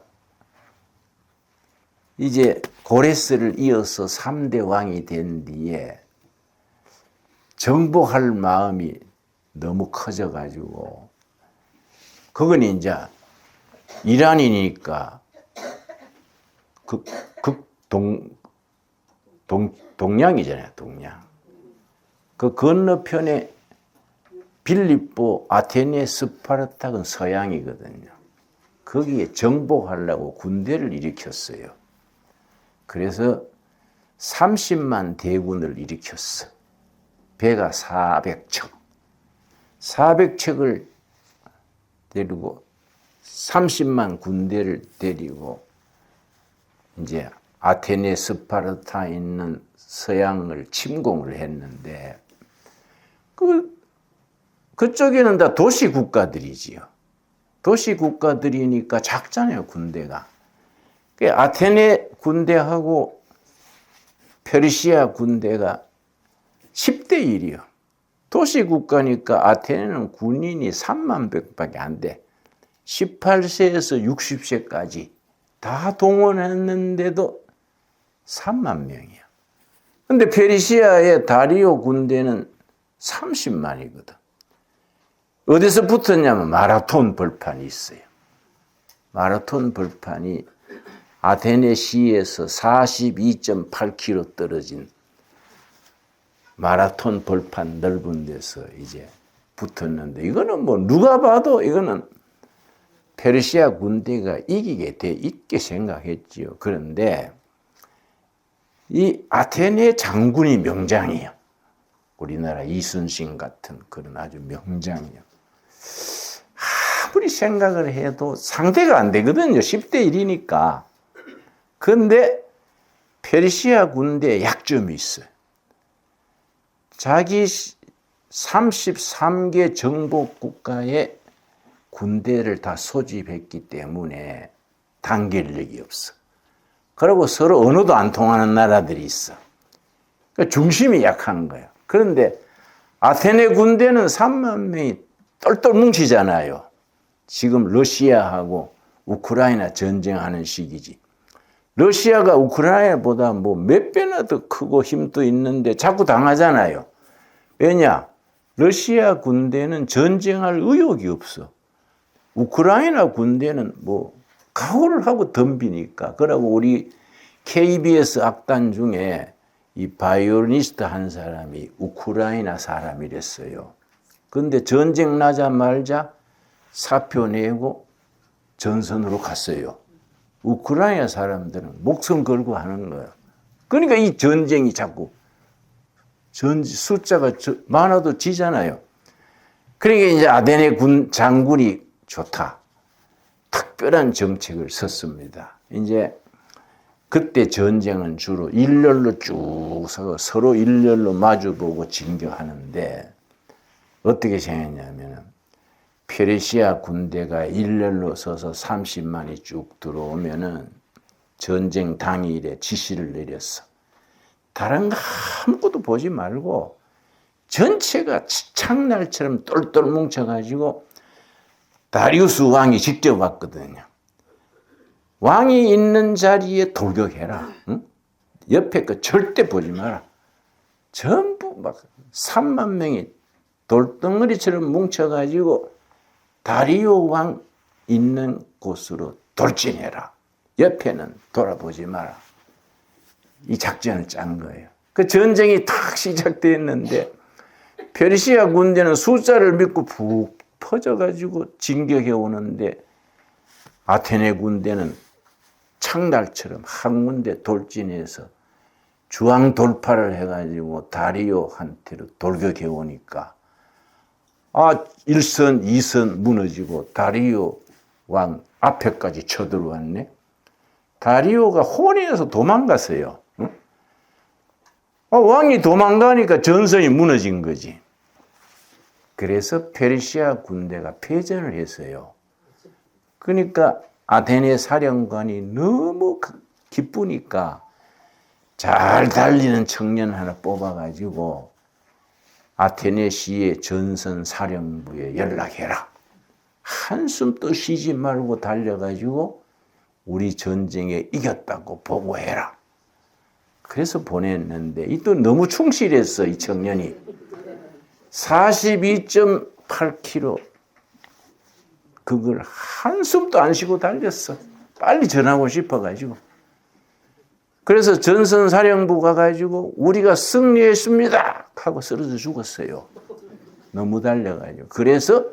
이제 고레스를 이어서 3대 왕이 된 뒤에 정복할 마음이 너무 커져가지고 그건 이제 이란이니까 동양이잖아요. 동양. 그 건너편에 빌립보, 아테네, 스파르타는 서양이거든요. 거기에 정복하려고 군대를 일으켰어요. 그래서 30만 대군을 일으켰어. 배가 400척. 400척을 데리고 30만 군대를 데리고 이제 아테네, 스파르타에 있는 서양을 침공을 했는데 그쪽에는 다 도시 국가들이지요. 도시 국가들이니까 작잖아요, 군대가. 아테네 군대하고 페르시아 군대가 10대 1이요. 도시 국가니까 아테네는 군인이 3만 명밖에 안 돼. 18세에서 60세까지 다 동원했는데도 3만 명이야. 근데 페르시아의 다리오 군대는 30만이거든. 어디서 붙었냐면 마라톤 벌판이 있어요. 마라톤 벌판이 아테네 시에서 42.8km 떨어진 마라톤 벌판 넓은 데서 이제 붙었는데 이거는 뭐 누가 봐도 이거는 페르시아 군대가 이기게 돼 있게 생각했지요. 그런데 이 아테네 장군이 명장이에요. 우리나라 이순신 같은 그런 아주 명장이에요. 아무리 생각을 해도 상대가 안 되거든요. 10대 1이니까. 그런데 페르시아 군대에 약점이 있어요. 자기 33개 정복 국가의 군대를 다 소집했기 때문에 단결력이 없어. 그리고 서로 언어도 안 통하는 나라들이 있어. 그러니까 중심이 약한 거예요. 그런데 아테네 군대는 3만 명이 똘똘 뭉치잖아요. 지금 러시아하고 우크라이나 전쟁하는 시기지. 러시아가 우크라이나보다 뭐 몇 배나 더 크고 힘도 있는데 자꾸 당하잖아요. 왜냐? 러시아 군대는 전쟁할 의욕이 없어. 우크라이나 군대는 뭐 각오를 하고 덤비니까. 그러고 우리 KBS 악단 중에 이 바이올리니스트 한 사람이 우크라이나 사람이랬어요. 근데 전쟁 나자마자 사표 내고 전선으로 갔어요. 우크라이나 사람들은 목숨 걸고 하는 거예요. 그러니까 이 전쟁이 자꾸 숫자가 많아도 지잖아요. 그러니까 이제 아테네 군 장군이 좋다. 특별한 정책을 썼습니다. 이제 그때 전쟁은 주로 일렬로 쭉 서로 일렬로 마주보고 진격하는데 어떻게 생각했냐면 페르시아 군대가 일렬로 서서 30만이 쭉 들어오면은 전쟁 당일에 지시를 내렸어. 다른 거 아무것도 보지 말고 전체가 창날처럼 똘똘 뭉쳐가지고 다리우스 왕이 직접 왔거든요. 왕이 있는 자리에 돌격해라. 응? 옆에 거 절대 보지 마라. 전부 막 3만 명이 돌덩어리처럼 뭉쳐가지고 다리오 왕 있는 곳으로 돌진해라. 옆에는 돌아보지 마라. 이 작전을 짠 거예요. 그 전쟁이 탁 시작됐는데 페르시아 군대는 숫자를 믿고 푹 퍼져가지고 진격해 오는데 아테네 군대는 창날처럼 한 군데 돌진해서 중앙 돌파를 해가지고 다리오한테로 돌격해 오니까 1선, 2선 무너지고 다리오 왕 앞에까지 쳐들어왔네. 다리오가 혼인해서 도망갔어요. 응? 왕이 도망가니까 전선이 무너진 거지. 그래서 페르시아 군대가 패전을 했어요. 그러니까 아테네 사령관이 너무 기쁘니까 잘 달리는 청년 하나 뽑아가지고 아테네 시의 전선 사령부에 연락해라. 한숨도 쉬지 말고 달려가지고 우리 전쟁에 이겼다고 보고해라. 그래서 보냈는데 이 또 너무 충실했어. 이 청년이 42.8km 그걸 한숨도 안 쉬고 달렸어. 빨리 전하고 싶어가지고. 그래서 전선 사령부 가가지고 우리가 승리했습니다 하고 쓰러져 죽었어요. 너무 달려가지고. 그래서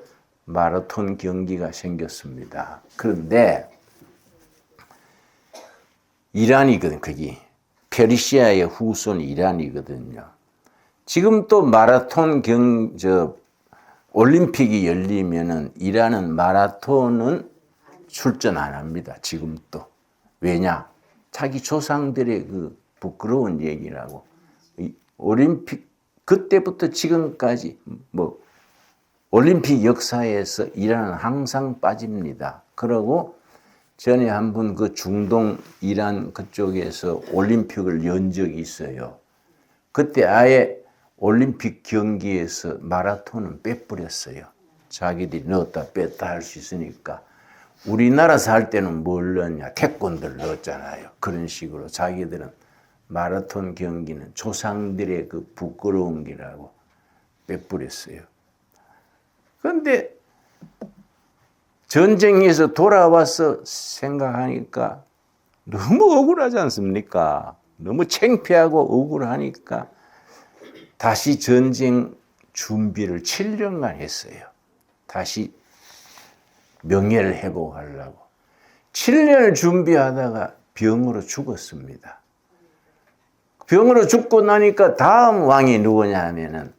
마라톤 경기가 생겼습니다. 그런데 이란이거든. 거기 페르시아의 후손 이란이거든요. 지금 또 마라톤 올림픽이 열리면은 이란은 마라톤은 출전 안 합니다. 지금 또. 왜냐? 자기 조상들의 그 부끄러운 얘기라고. 올림픽, 그때부터 지금까지 올림픽 역사에서 이란은 항상 빠집니다. 그러고 전에 한 번 그 중동 이란 그쪽에서 올림픽을 연 적이 있어요. 그때 아예 올림픽 경기에서 마라톤은 빼버렸어요. 자기들이 넣었다 뺐다 할 수 있으니까. 우리나라에서 할 때는 뭘 넣었냐? 태권도를 넣었잖아요. 그런 식으로 자기들은 마라톤 경기는 조상들의 그 부끄러운 기라고 빼버렸어요. 그런데 전쟁에서 돌아와서 생각하니까 너무 억울하지 않습니까? 너무 창피하고 억울하니까 다시 전쟁 준비를 7년간 했어요. 다시 명예를 회복하려고 7년을 준비하다가 병으로 죽었습니다. 병으로 죽고 나니까 다음 왕이 누구냐 하면은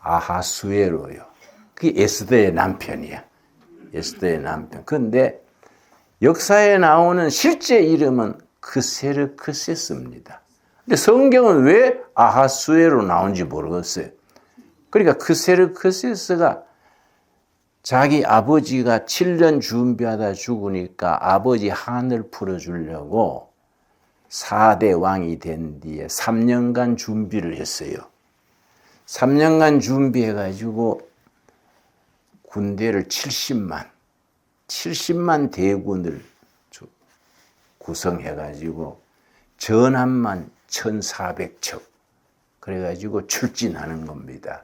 아하수에로요. 그게 에스더의 남편이야. 에스더의 남편. 근데 역사에 나오는 실제 이름은 크세르크세스입니다. 근데 성경은 왜 아하수에로 나온지 모르겠어요. 그러니까 크세르크세스가 자기 아버지가 7년 준비하다 죽으니까 아버지 한을 풀어주려고 4대 왕이 된 뒤에 3년간 준비를 했어요. 3년간 준비해가지고 군대를 70만 대군을 구성해가지고 전함만 1400척 그래가지고 출진하는 겁니다.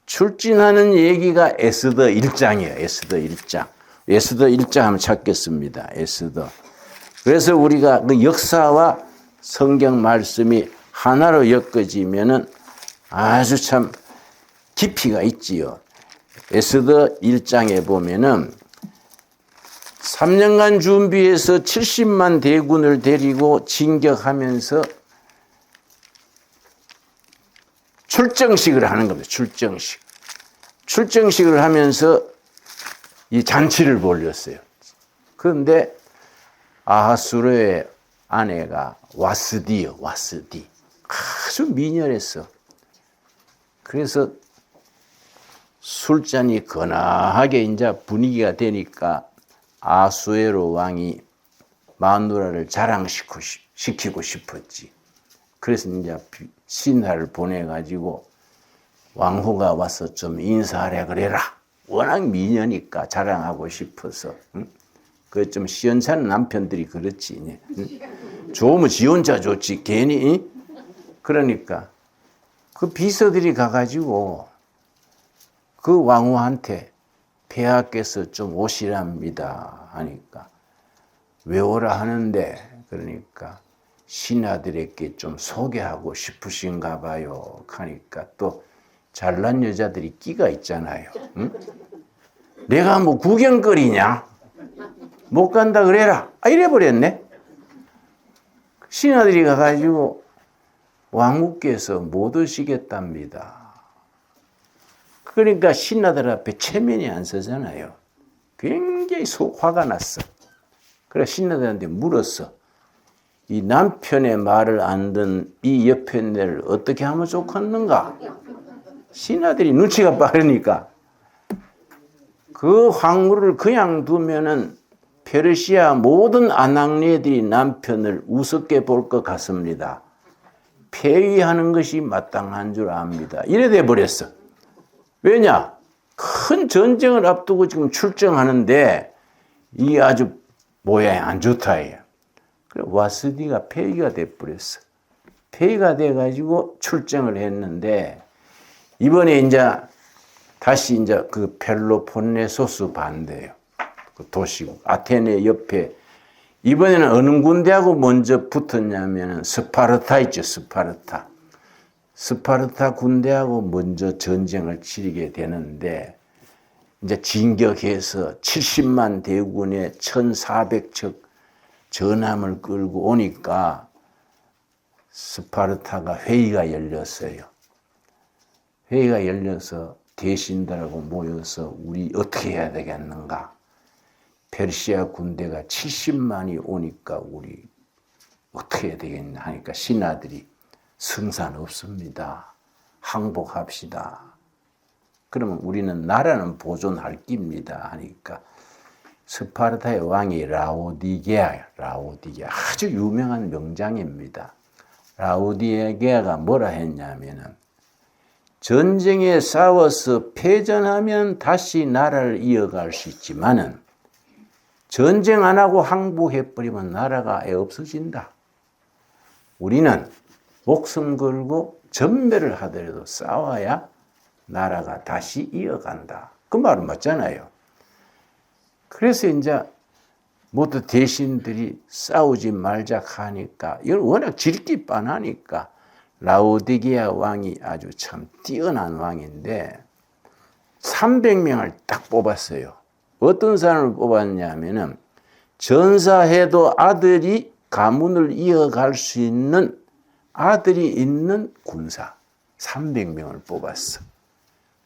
출진하는 얘기가 에스더 1장이에요. 에스더 1장. 에스더 1장 한번 찾겠습니다. 에스더. 그래서 우리가 그 역사와 성경 말씀이 하나로 엮어지면은 아주 참 깊이가 있지요. 에스더 1장에 보면은 3년간 준비해서 70만 대군을 데리고 진격하면서 출정식을 하는 겁니다. 출정식. 출정식을 하면서 이 잔치를 벌였어요. 그런데 아하수르의 아내가 와스디요. 와스디. 아주 미녀했어. 그래서 술잔이 거나하게 이제 분위기가 되니까 아수에로 왕이 마누라를 자랑시키고 싶었지. 그래서 이제 신하를 보내가지고 왕후가 와서 좀 인사하라 그래라. 워낙 미녀니까 자랑하고 싶어서. 응? 그 좀 시원찮은 남편들이 그렇지. 응? 좋으면 지 혼자 좋지. 괜히. 응? 그러니까 그 비서들이 가가지고 그 왕후한테 폐하께서 좀 오시랍니다 하니까 왜 오라 하는데 그러니까 신하들에게 좀 소개하고 싶으신가 봐요 하니까 또 잘난 여자들이 끼가 있잖아요. 응? 내가 뭐 구경거리냐? 못 간다 그래라. 이래버렸네. 신하들이 가가지고 왕후께서 못 오시겠답니다. 그러니까 신하들 앞에 체면이 안 서잖아요. 굉장히 화가 났어. 그래서 신하들한테 물었어. 이 남편의 말을 안 듣는 이 옆에 내를 어떻게 하면 좋겠는가? 신하들이 눈치가 빠르니까 그 황후를 그냥 두면은 페르시아 모든 아낙네들이 남편을 우습게 볼 것 같습니다. 폐위하는 것이 마땅한 줄 압니다. 이래 돼 버렸어. 왜냐? 큰 전쟁을 앞두고 지금 출정하는데 이 아주 모양이 안 좋다. 그래 와스디가 폐위가 돼버렸어. 폐위가 돼가지고 출정을 했는데 이번에 이제 다시 이제 그 펠로폰네소스 반대예요. 그 도시고 아테네 옆에 이번에는 어느 군대하고 먼저 붙었냐면은 스파르타 있죠. 스파르타. 스파르타 군대하고 먼저 전쟁을 치르게 되는데 이제 진격해서 70만 대군에 1400척 전함을 끌고 오니까 스파르타가 회의가 열렸어요. 회의가 열려서 대신들하고 모여서 우리 어떻게 해야 되겠는가? 페르시아 군대가 70만이 오니까 우리 어떻게 해야 되겠냐 하니까 신하들이 승산 없습니다. 항복합시다. 그러면 우리는 나라는 보존할 깁니다 하니까 스파르타의 왕이 라오디게아 아주 유명한 명장입니다. 라오디게아가 뭐라 했냐면은 전쟁에 싸워서 패전하면 다시 나라를 이어갈 수 있지만은 전쟁 안 하고 항복해버리면 나라가 아예 없어진다. 우리는 목숨 걸고 전멸을 하더라도 싸워야 나라가 다시 이어간다. 그 말은 맞잖아요. 그래서 이제 모두 대신들이 싸우지 말자 하니까 이걸 워낙 질기 빤하니까 라오디게아 왕이 아주 참 뛰어난 왕인데 300명을 딱 뽑았어요. 어떤 사람을 뽑았냐면은 전사해도 아들이 가문을 이어갈 수 있는 아들이 있는 군사 300명을 뽑았어.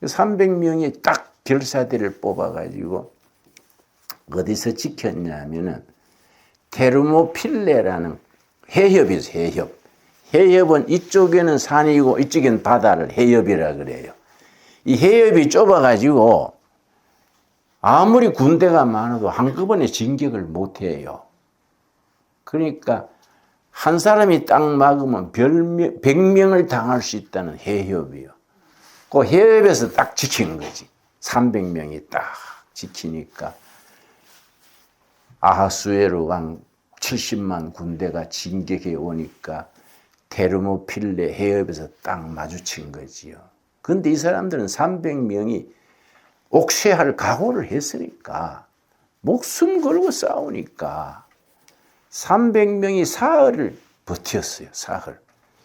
300명이 딱 결사대를 뽑아가지고 어디서 지켰냐면은 테르모필레라는 해협이죠. 해협. 해협은 이쪽에는 산이고 이쪽에는 바다를 해협이라 그래요. 이 해협이 좁아가지고 아무리 군대가 많아도 한꺼번에 진격을 못해요. 그러니까 한 사람이 딱 막으면 100명을 당할 수 있다는 해협이요. 그 해협에서 딱 지킨 거지. 300명이 딱 지키니까 아하수에로 왕 70만 군대가 진격해 오니까 테르모필레 해협에서 딱 마주친 거지요. 근데 이 사람들은 300명이 옥죄할 각오를 했으니까 목숨 걸고 싸우니까 300명이 사흘을 버텼어요.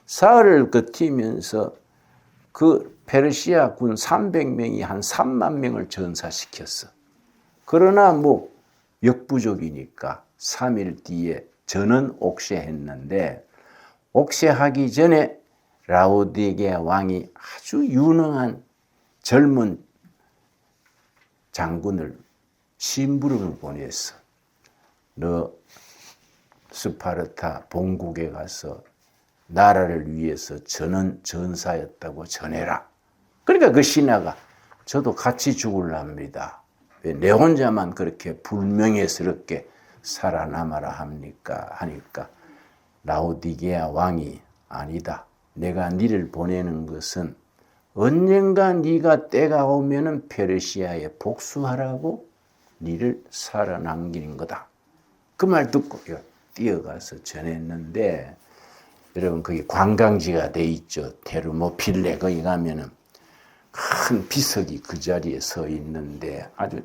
사흘을 버티면서 그 페르시아 군 300명이 한 3만 명을 전사시켰어. 그러나 뭐 역부족이니까 3일 뒤에 전원 옥죄했는데 옥죄하기 전에 라오디게아 왕이 아주 유능한 젊은 장군을 심부름을 보냈어. 너 스파르타 본국에 가서 나라를 위해서 전원 전사였다고 전해라. 그러니까 그 신하가 저도 같이 죽을랍니다. 왜 내 혼자만 그렇게 불명예스럽게 살아남아라 합니까? 하니까 라오디게아 왕이 아니다. 내가 니를 보내는 것은 언젠가 네가 때가 오면은 페르시아에 복수하라고 니를 살아남기는 거다. 그 말 듣고 뛰어가서 전했는데 여러분 거기 관광지가 돼 있죠. 테르모필레 거기 가면은 큰 비석이 그 자리에 서 있는데 아주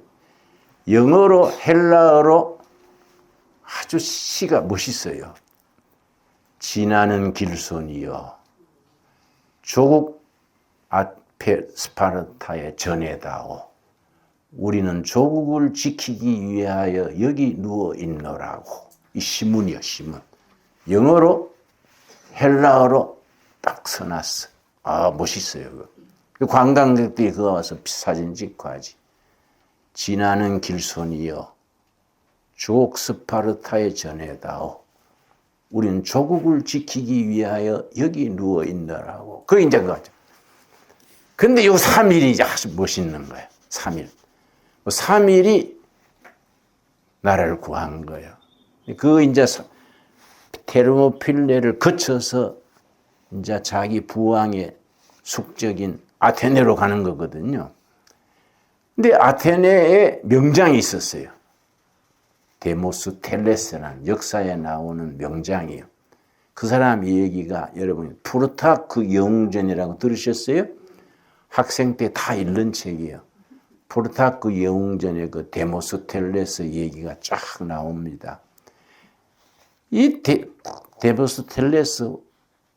영어로 헬라어로 아주 시가 멋있어요. 지나는 길손이여 조국 앞에 스파르타에 전해다오. 우리는 조국을 지키기 위하여 여기 누워 있노라고. 이 시문이요, 시문. 영어로 헬라어로 딱 써놨어. 아, 멋있어요. 그 관광객들이 그거 와서 사진 찍고 하지. 지나는 길손이여 조국 스파르타에 전해다오. 우리는 조국을 지키기 위하여 여기 누워 있노라고. 그게 이제 그거죠. 근데 요 3일이 아주 멋있는 거예요. 3일. 3일이 나라를 구한 거예요. 그 이제 테르모필레를 거쳐서 이제 자기 부왕의 숙적인 아테네로 가는 거거든요. 근데 아테네에 명장이 있었어요. 데모스텔레스라는 역사에 나오는 명장이에요. 그 사람 얘기가 여러분 프루타크 영웅전이라고 들으셨어요? 학생 때 다 읽는 책이에요. 프루타크 영웅전의 그 데모스텔레스 얘기가 쫙 나옵니다. 이 데모스텔레스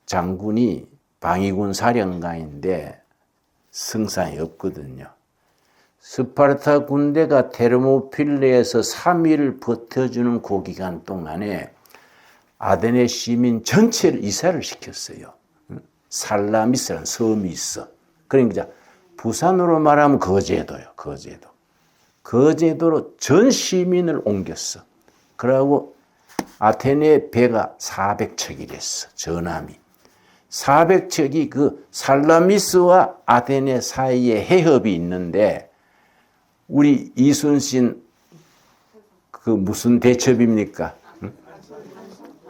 장군이 방위군 사령관인데 승산이 없거든요. 스파르타 군대가 테르모필레에서 3일을 버텨주는 그 기간 동안에 아테네 시민 전체를 이사를 시켰어요. 살라미스라는 섬이 있어. 그러니까 부산으로 말하면 거제도요. 거제도로 전 시민을 옮겼어. 그러고 아테네 배가 400척이랬어. 전함이. 400척이 그 살라미스와 아테네 사이에 해협이 있는데 우리 이순신 그 무슨 대첩입니까?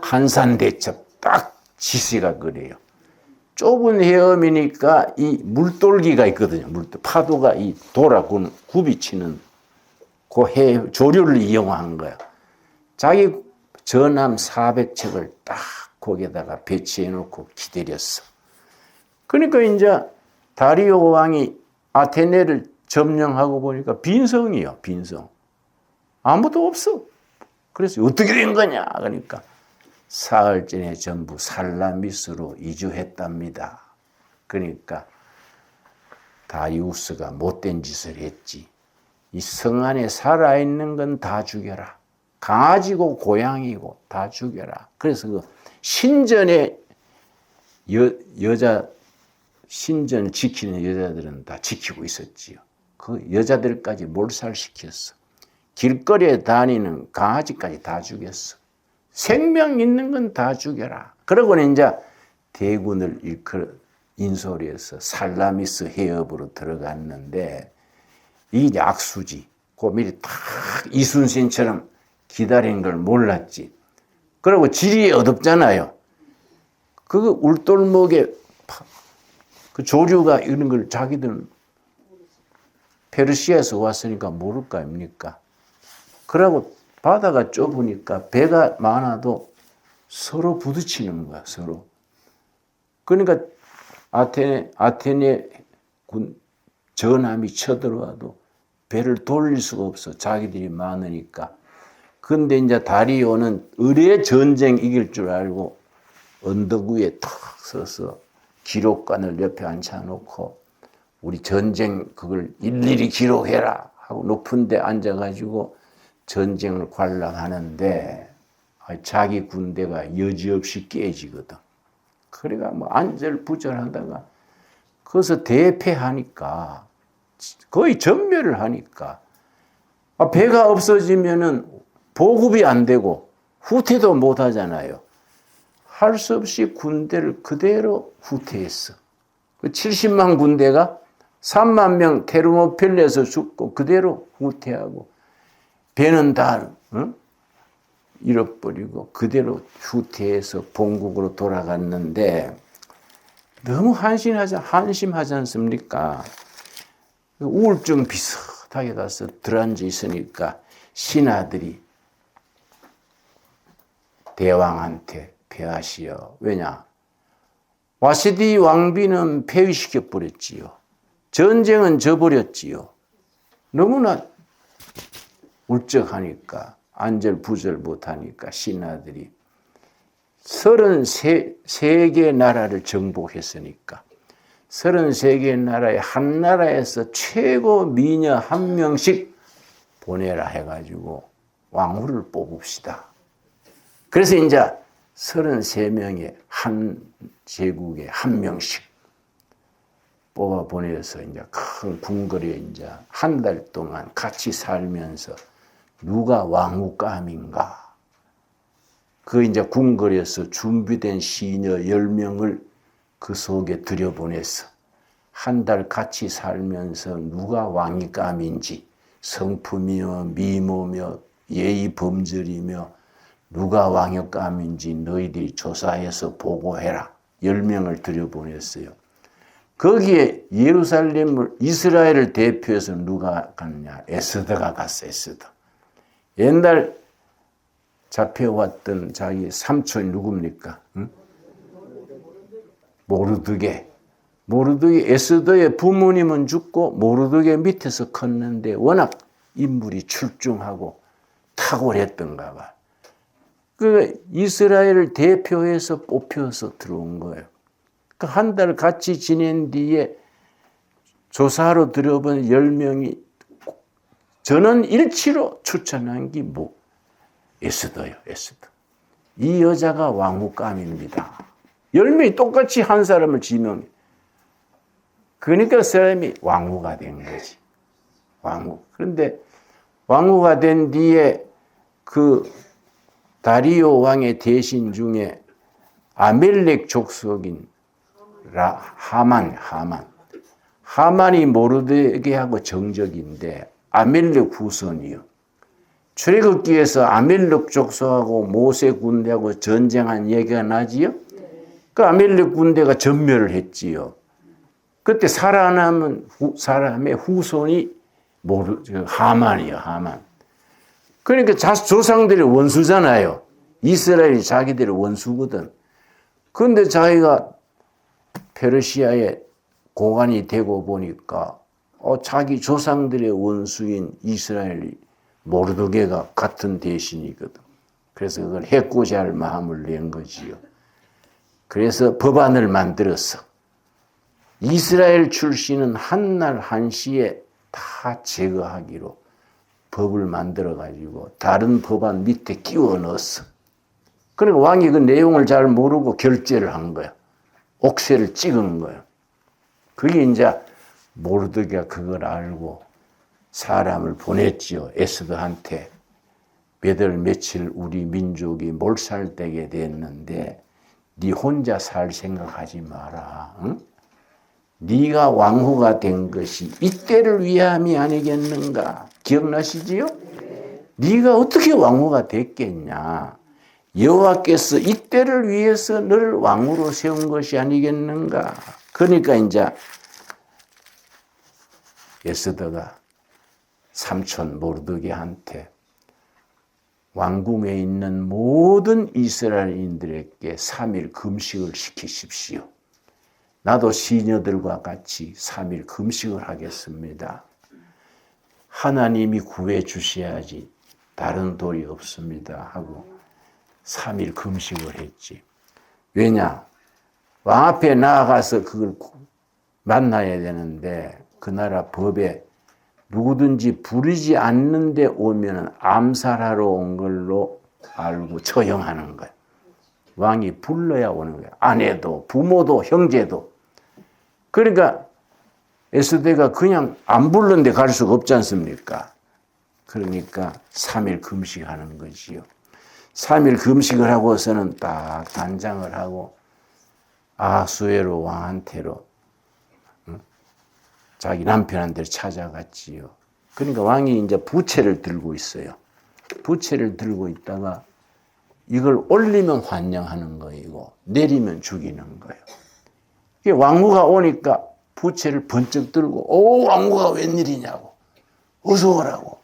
한산 대첩 딱 지시가 그래요. 좁은 해협이니까 이 물돌기가 있거든요. 파도가 이 굽이치는 그 해 조류를 이용한 거야. 자기 전함 400척을 딱 거기에다가 배치해 놓고 기다렸어. 그러니까 이제 다리오 왕이 아테네를 점령하고 보니까 빈성이요, 빈성. 아무도 없어. 그래서 어떻게 된 거냐? 그러니까 사흘 전에 전부 살라미스로 이주했답니다. 그러니까 다리우스가 못된 짓을 했지. 이 성 안에 살아있는 건 다 죽여라. 강아지고 고양이고 다 죽여라. 그래서 그 신전의 여자 신전을 지키는 여자들은 다 지키고 있었지요. 그 여자들까지 몰살시켰어. 길거리에 다니는 강아지까지 다 죽였어. 생명 있는 건 다 죽여라. 그러고는 이제 대군을 인솔해서 살라미스 해협으로 들어갔는데 이 약수지 고밀이 딱 이순신처럼 기다린 걸 몰랐지. 그리고 질이 어둡잖아요. 그 울돌목에 그 조류가 이런 걸 자기들은 페르시아에서 왔으니까 모를 거 아닙니까? 그러고 바다가 좁으니까 배가 많아도 서로 부딪히는 거야, 서로. 그러니까 아테네 군 전함이 쳐들어와도 배를 돌릴 수가 없어. 자기들이 많으니까. 근데 이제 다리오는 의뢰 전쟁 이길 줄 알고 언덕 위에 탁 서서 기록관을 옆에 앉혀놓고 우리 전쟁 그걸 일일이 기록해라 하고 높은 데 앉아가지고 전쟁을 관람하는데 자기 군대가 여지없이 깨지거든. 그래가 뭐 안절부절하다가 거기서 대패하니까 거의 전멸을 하니까 배가 없어지면은 보급이 안 되고 후퇴도 못 하잖아요. 할 수 없이 군대를 그대로 후퇴했어. 그 70만 군대가 3만 명 테르모필레에서 죽고 그대로 후퇴하고 배는 다 잃어버리고 그대로 후퇴해서 본국으로 돌아갔는데 너무 한심하지 않습니까? 우울증 비슷하게 가서 들어앉아 있으니까 신하들이 대왕한테 폐하시어. 왜냐? 와시디 왕비는 폐위시켜 버렸지요. 전쟁은 져버렸지요. 너무나 울적하니까 안절부절 못하니까 신하들이 33개 나라를 정복했으니까 33개 나라의 한 나라에서 최고 미녀 한 명씩 보내라 해가지고 왕후를 뽑읍시다. 그래서 이제 33명의 한 제국에 한 명씩 뽑아 보내서 이제 큰 궁궐에 이제 한 달 동안 같이 살면서 누가 왕후감인가? 그 이제 궁궐에서 준비된 시녀 10명을 그 속에 들여보내서 한 달 같이 살면서 누가 왕이감인지 성품이며 미모며 예의 범절이며 누가 왕역감인지 너희들이 조사해서 보고해라. 10명을 들여보냈어요. 거기에 이스라엘을 대표해서 누가 갔냐? 에스더가 갔어, 에스더. 옛날 잡혀왔던 자기 삼촌이 누굽니까? 응? 모르드게 에스더의 부모님은 죽고 모르드게 밑에서 컸는데 워낙 인물이 출중하고 탁월했던가 봐. 그 이스라엘을 대표해서 뽑혀서 들어온 거예요. 그 한 달 같이 지낸 뒤에 조사하러 들어본 10명이 전원 일치로 추천한 게 뭐? 에스더요, 에스더. 이 여자가 왕후감입니다. 10명이 똑같이 한 사람을 지명해. 그러니까 그 사람이 왕후가 된 거지. 왕후. 그런데 왕후가 된 뒤에 그 다리오 왕의 대신 중에 아멜렉 족속인 하만이 모르드게하고 정적인데 아멜렉 후손이요. 출애굽기에서 아멜렉 족속하고 모세 군대하고 전쟁한 얘기가 나지요. 그 아멜렉 군대가 전멸을 했지요. 그때 살아남은 사람의 후손이 하만이요, 하만. 그러니까 조상들의 원수잖아요. 이스라엘이 자기들의 원수거든. 그런데 자기가 페르시아의 고관이 되고 보니까 자기 조상들의 원수인 이스라엘이 모르드게가 같은 대신이거든. 그래서 그걸 해코자 할 마음을 낸 거지요. 그래서 법안을 만들었어. 이스라엘 출신은 한 날 한시에 다 제거하기로. 법을 만들어 가지고 다른 법안 밑에 끼워 넣었어. 그러니까 왕이 그 내용을 잘 모르고 결제를 한 거야. 옥새를 찍은 거야. 그게 이제 모르드게가 그걸 알고 사람을 보냈지요. 에스더한테. 몇 월 며칠 우리 민족이 몰살되게 됐는데 네 혼자 살 생각하지 마라. 응? 네가 왕후가 된 것이 이때를 위함이 아니겠는가? 기억나시지요? 네가 어떻게 왕후가 됐겠냐? 여호와께서 이때를 위해서 너를 왕으로 세운 것이 아니겠는가? 그러니까 이제 에스더가 삼촌 모르드게한테 왕궁에 있는 모든 이스라엘인들에게 3일 금식을 시키십시오. 나도 시녀들과 같이 3일 금식을 하겠습니다. 하나님이 구해 주셔야지 다른 도리 없습니다 하고 3일 금식을 했지. 왜냐? 왕 앞에 나아가서 그걸 만나야 되는데 그 나라 법에 누구든지 부르지 않는데 오면 암살하러 온 걸로 알고 처형하는 거야. 왕이 불러야 오는 거야. 아내도 부모도 형제도. 그러니까 에스더가 그냥 안 불렀는데 갈 수가 없지 않습니까? 그러니까 3일 금식하는 거지요. 3일 금식을 하고서는 딱 단장을 하고 아수에로 왕한테로 자기 남편한테 찾아갔지요. 그러니까 왕이 이제 부채를 들고 있어요. 부채를 들고 있다가 이걸 올리면 환영하는 거이고 내리면 죽이는 거예요. 왕후가 오니까 부채를 번쩍 들고 오 왕후가 웬일이냐고 어서 오라고.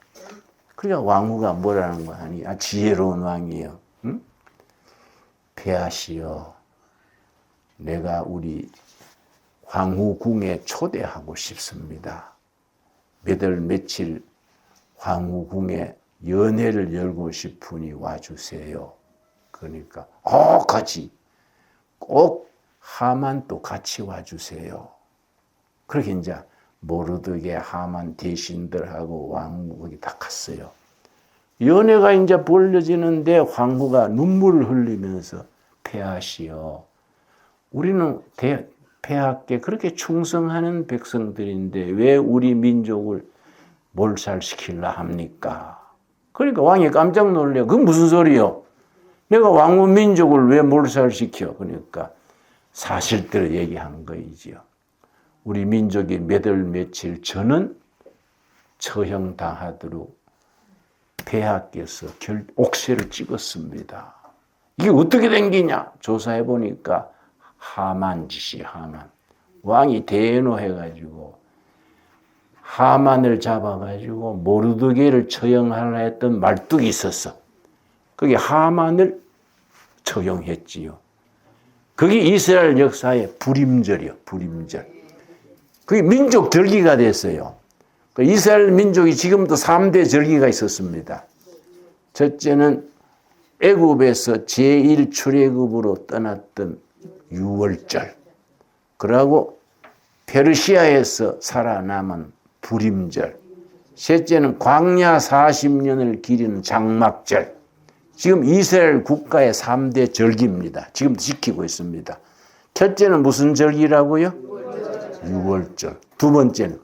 그러니까 왕후가 뭐라는 거 하니 지혜로운 왕이에요. 응? 폐하시오. 내가 우리 황후궁에 초대하고 싶습니다. 몇 월 며칠 황후궁에 연회를 열고 싶으니 와주세요. 그러니까 같이 꼭 하만도 같이 와주세요. 그렇게 이제 모르드게 하만 대신들하고 왕국이 다 갔어요. 연회가 이제 벌려지는데 황후가 눈물을 흘리면서 폐하시오. 우리는 폐하께 그렇게 충성하는 백성들인데 왜 우리 민족을 몰살시키려 합니까? 그러니까 왕이 깜짝 놀래요. 그건 무슨 소리요? 내가 왕후 민족을 왜 몰살시켜? 그러니까 사실대로 얘기한 거이지요. 우리 민족이 몇 월 며칠 전은 처형당하도록 폐하께서 옥새를 찍었습니다. 이게 어떻게 된 기냐? 조사해 보니까 하만 짓이 하만. 왕이 대노해가지고 하만을 잡아가지고 모르드게를 처형하려 했던 말뚝이 있었어. 그게 하만을 처형했지요. 그게 이스라엘 역사의 불임절이요. 불임절. 그게 민족 절기가 됐어요. 이스라엘 민족이 지금도 3대 절기가 있었습니다. 첫째는 애굽에서 제1 출애굽으로 떠났던 유월절. 그리고 페르시아에서 살아남은 불임절. 셋째는 광야 40년을 기리는 장막절. 지금 이스라엘 국가의 3대 절기입니다. 지금도 지키고 있습니다. 첫째는 무슨 절기라고요? 유월절. 두 번째는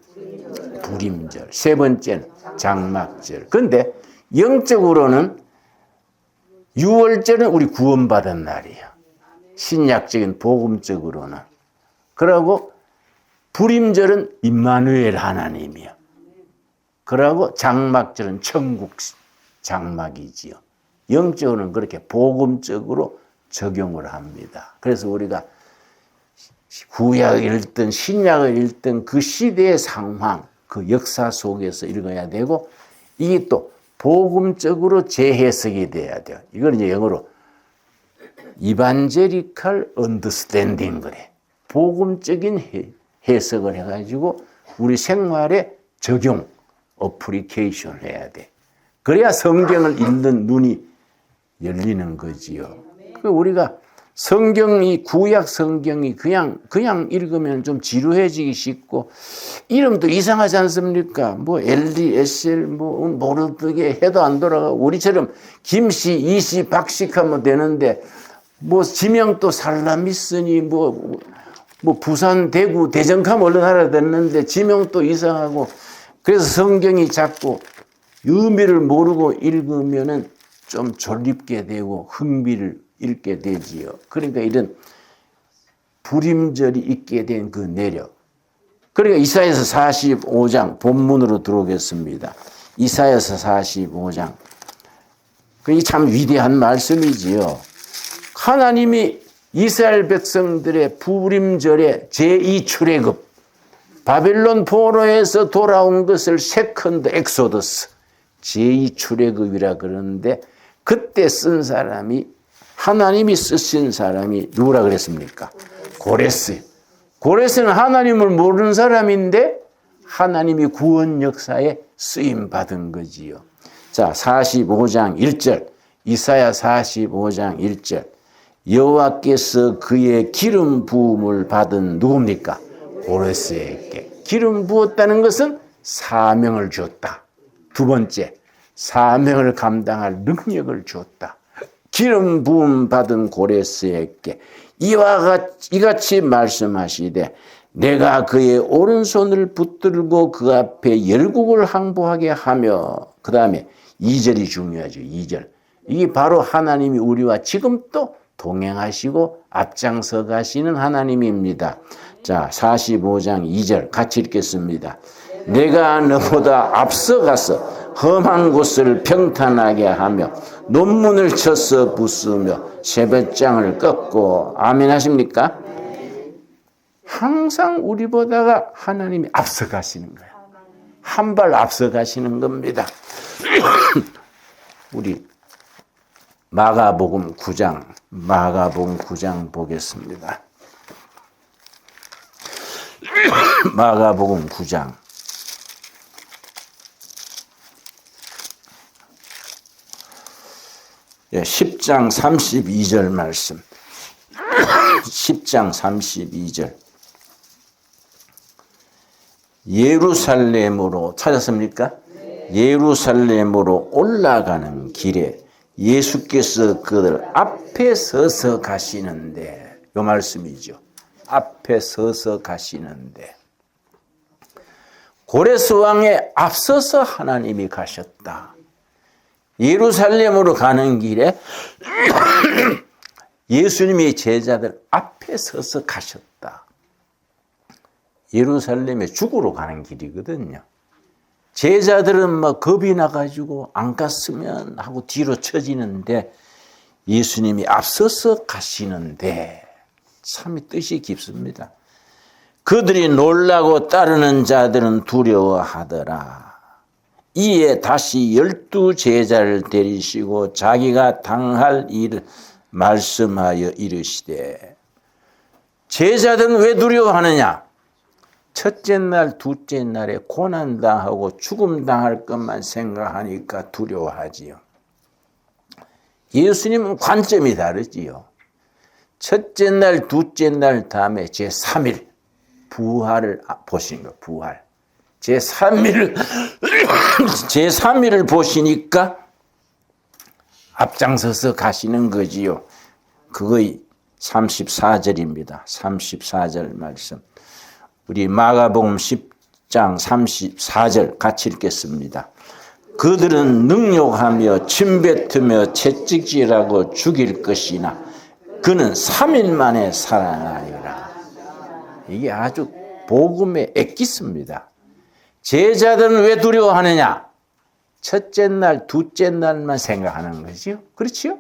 불임절. 세 번째는 장막절. 그런데 영적으로는 유월절은 우리 구원받은 날이에요. 신약적인 복음적으로는. 그리고 불임절은 임마누엘 하나님이요. 그리고 장막절은 천국 장막이지요. 영적으로는 그렇게 복음적으로 적용을 합니다. 그래서 우리가 구약을 읽든 신약을 읽든 그 시대의 상황, 그 역사 속에서 읽어야 되고 이게 또 복음적으로 재해석이 돼야 돼요. 이걸 이제 영어로 이반제리컬 언더스탠딩 그래. 복음적인 해석을 해가지고 우리 생활에 적용, 어플리케이션 해야 돼. 그래야 성경을 읽는 눈이 열리는 거지요. 우리가 성경이 구약 성경이 그냥 읽으면 좀 지루해지기 쉽고 이름도 이상하지 않습니까? 뭐 엘리, 에셀, 뭐 모르드게 해도 안 돌아가고 우리처럼 김씨, 이씨, 박씨 하면 되는데 뭐 지명도 살라미스니 뭐 부산, 대구, 대전하면 얼른 알아듣는데 지명도 이상하고 그래서 성경이 자꾸 의미를 모르고 읽으면은 좀 졸립게 되고 흥미를 잃게 되지요. 그러니까 이런 불임절이 있게 된 그 내력. 그러니까 이사야서 45장 본문으로 들어오겠습니다. 이사야서 45장. 그게 참 위대한 말씀이지요. 하나님이 이스라엘 백성들의 불임절의 제2출애굽 바벨론 포로에서 돌아온 것을 세컨드 엑소더스 제2출애굽이라 그러는데 그때 쓴 사람이 하나님이 쓰신 사람이 누구라 그랬습니까? 고레스. 고레스는 하나님을 모르는 사람인데 하나님이 구원 역사에 쓰임 받은 거지요. 자, 45장 1절. 이사야 45장 1절. 여호와께서 그의 기름 부음을 받은 누굽니까? 고레스에게. 기름 부었다는 것은 사명을 줬다. 두 번째, 사명을 감당할 능력을 줬다. 기름 부음 받은 고레스에게 이같이 말씀하시되 내가 그의 오른손을 붙들고 그 앞에 열국을 항복하게 하며 그 다음에 2절이 중요하죠. 2절. 이게 바로 하나님이 우리와 지금 또 동행하시고 앞장서 가시는 하나님입니다. 자, 45장 2절 같이 읽겠습니다. 내가 너보다 앞서가서 험한 곳을 평탄하게 하며 논문을 쳐서 부수며 세뱃장을 꺾고 아멘 하십니까? 항상 우리보다가 하나님이 앞서가시는 거예요. 한 발 앞서가시는 겁니다. 우리 마가복음 9장 보겠습니다. 마가복음 9장 10장 32절 말씀. 10장 32절. 예루살렘으로 찾았습니까? 예루살렘으로 올라가는 길에 예수께서 그들 앞에 서서 가시는데, 요 말씀이죠. 앞에 서서 가시는데 고레스 왕에 앞서서 하나님이 가셨다. 예루살렘으로 가는 길에 예수님의 제자들 앞에 서서 가셨다. 예루살렘에 죽으러 가는 길이거든요. 제자들은 막 겁이 나가지고 안 갔으면 하고 뒤로 처지는데 예수님이 앞서서 가시는데 참 뜻이 깊습니다. 그들이 놀라고 따르는 자들은 두려워하더라. 이에 다시 12 제자를 데리시고 자기가 당할 일을 말씀하여 이르시되, 제자들은 왜 두려워하느냐? 첫째 날, 둘째 날에 고난당하고 죽음당할 것만 생각하니까 두려워하지요. 예수님은 관점이 다르지요. 첫째 날, 둘째 날 다음에 제3일 부활을 보신 거, 부활. 제3일을 보시니까 앞장서서 가시는 거지요. 그거의 34절입니다. 34절 말씀. 우리 마가복음 10장 34절 같이 읽겠습니다. 그들은 능욕하며 침뱉으며 채찍질하고 죽일 것이나 그는 3일 만에 살아나리라. 이게 아주 복음의 엑기스입니다. 제자들은 왜 두려워하느냐? 첫째 날, 둘째 날만 생각하는 거지요. 그렇지요?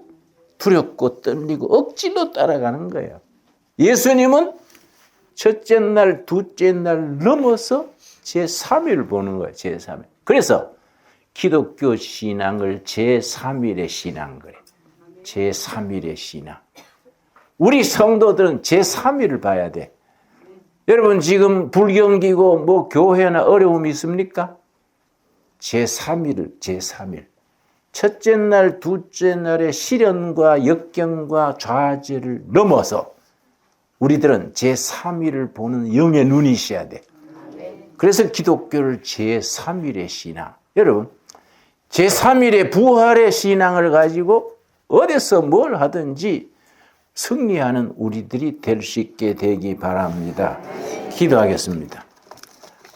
두렵고 떨리고 억지로 따라가는 거예요. 예수님은 첫째 날, 둘째 날 넘어서 제3일 보는 거예요. 제3일. 그래서 기독교 신앙을 제3일의 신앙 그래. 제3일의 신앙. 우리 성도들은 제3일을 봐야 돼. 여러분 지금 불경기고 뭐 교회나 어려움이 있습니까? 제3일. 첫째 날, 둘째 날의 시련과 역경과 좌절을 넘어서 우리들은 제3일을 보는 영의 눈이 있어야 돼. 그래서 기독교를 제3일의 신앙. 여러분, 제3일의 부활의 신앙을 가지고 어디서 뭘 하든지 승리하는 우리들이 될 수 있게 되기 바랍니다. 기도하겠습니다.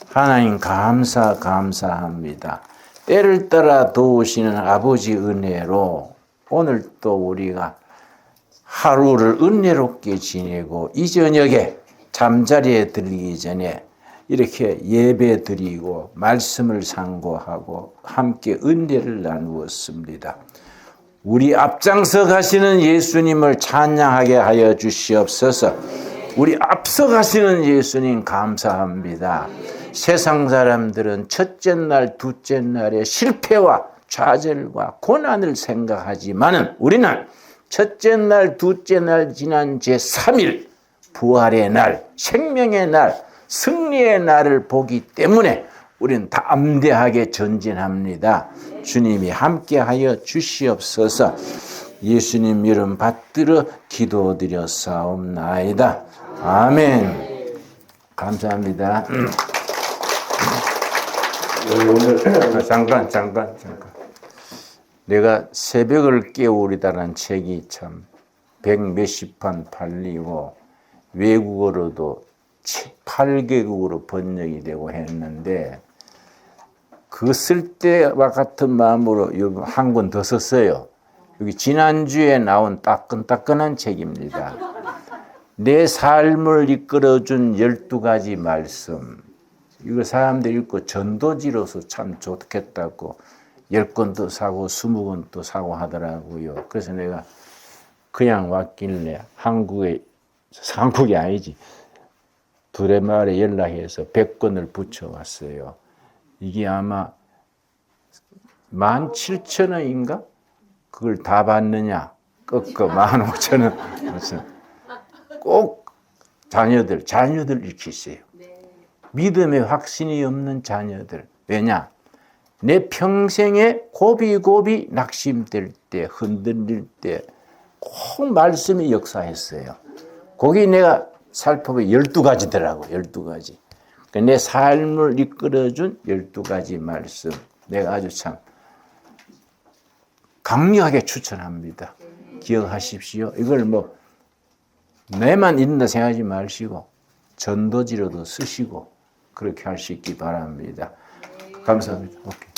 하나님 감사합니다. 때를 따라 도우시는 아버지 은혜로 오늘 또 우리가 하루를 은혜롭게 지내고 이 저녁에 잠자리에 들기 전에 이렇게 예배 드리고 말씀을 상고하고 함께 은혜를 나누었습니다. 우리 앞장서 가시는 예수님을 찬양하게 하여 주시옵소서. 우리 앞서 가시는 예수님 감사합니다. 세상 사람들은 첫째 날, 둘째 날의 실패와 좌절과 고난을 생각하지만은 우리는 첫째 날, 둘째 날 지난 제3일 부활의 날, 생명의 날, 승리의 날을 보기 때문에 우리는 담대하게 전진합니다. 주님이 함께하여 주시옵소서. 예수님 이름 받들어 기도드렸사옵나이다. 아멘. 감사합니다. 오늘 잠깐. 내가 새벽을 깨우리다라는 책이 참 100몇십 판 팔리고 외국어로도 8개국으로 번역이 되고 했는데 그 쓸 때와 같은 마음으로 한 권 더 썼어요. 여기 지난주에 나온 따끈따끈한 책입니다. 내 삶을 이끌어준 12가지 말씀. 이거 사람들이 읽고 전도지로서 참 좋겠다고 10권도 사고 20권도 사고 하더라고요. 그래서 내가 그냥 왔길래 한국이 아니지. 두레마을에 연락해서 100권을 붙여왔어요. 이게 아마 17,000원인가? 그걸 다 받느냐? 꺾어 15,000원. 꼭 자녀들 익히세요. 믿음의 확신이 없는 자녀들. 왜냐? 내 평생에 고비 낙심될 때, 흔들릴 때 꼭 말씀이 역사했어요. 거기 내가 살펴보면 12가지더라고. 12가지. 그러니까 내 삶을 이끌어준 12가지 말씀. 내가 아주 참 강력하게 추천합니다. 기억하십시오. 이걸 뭐 내만 읽는다 생각하지 마시고 전도지로도 쓰시고 그렇게 할 수 있기 바랍니다. 감사합니다. 오케이.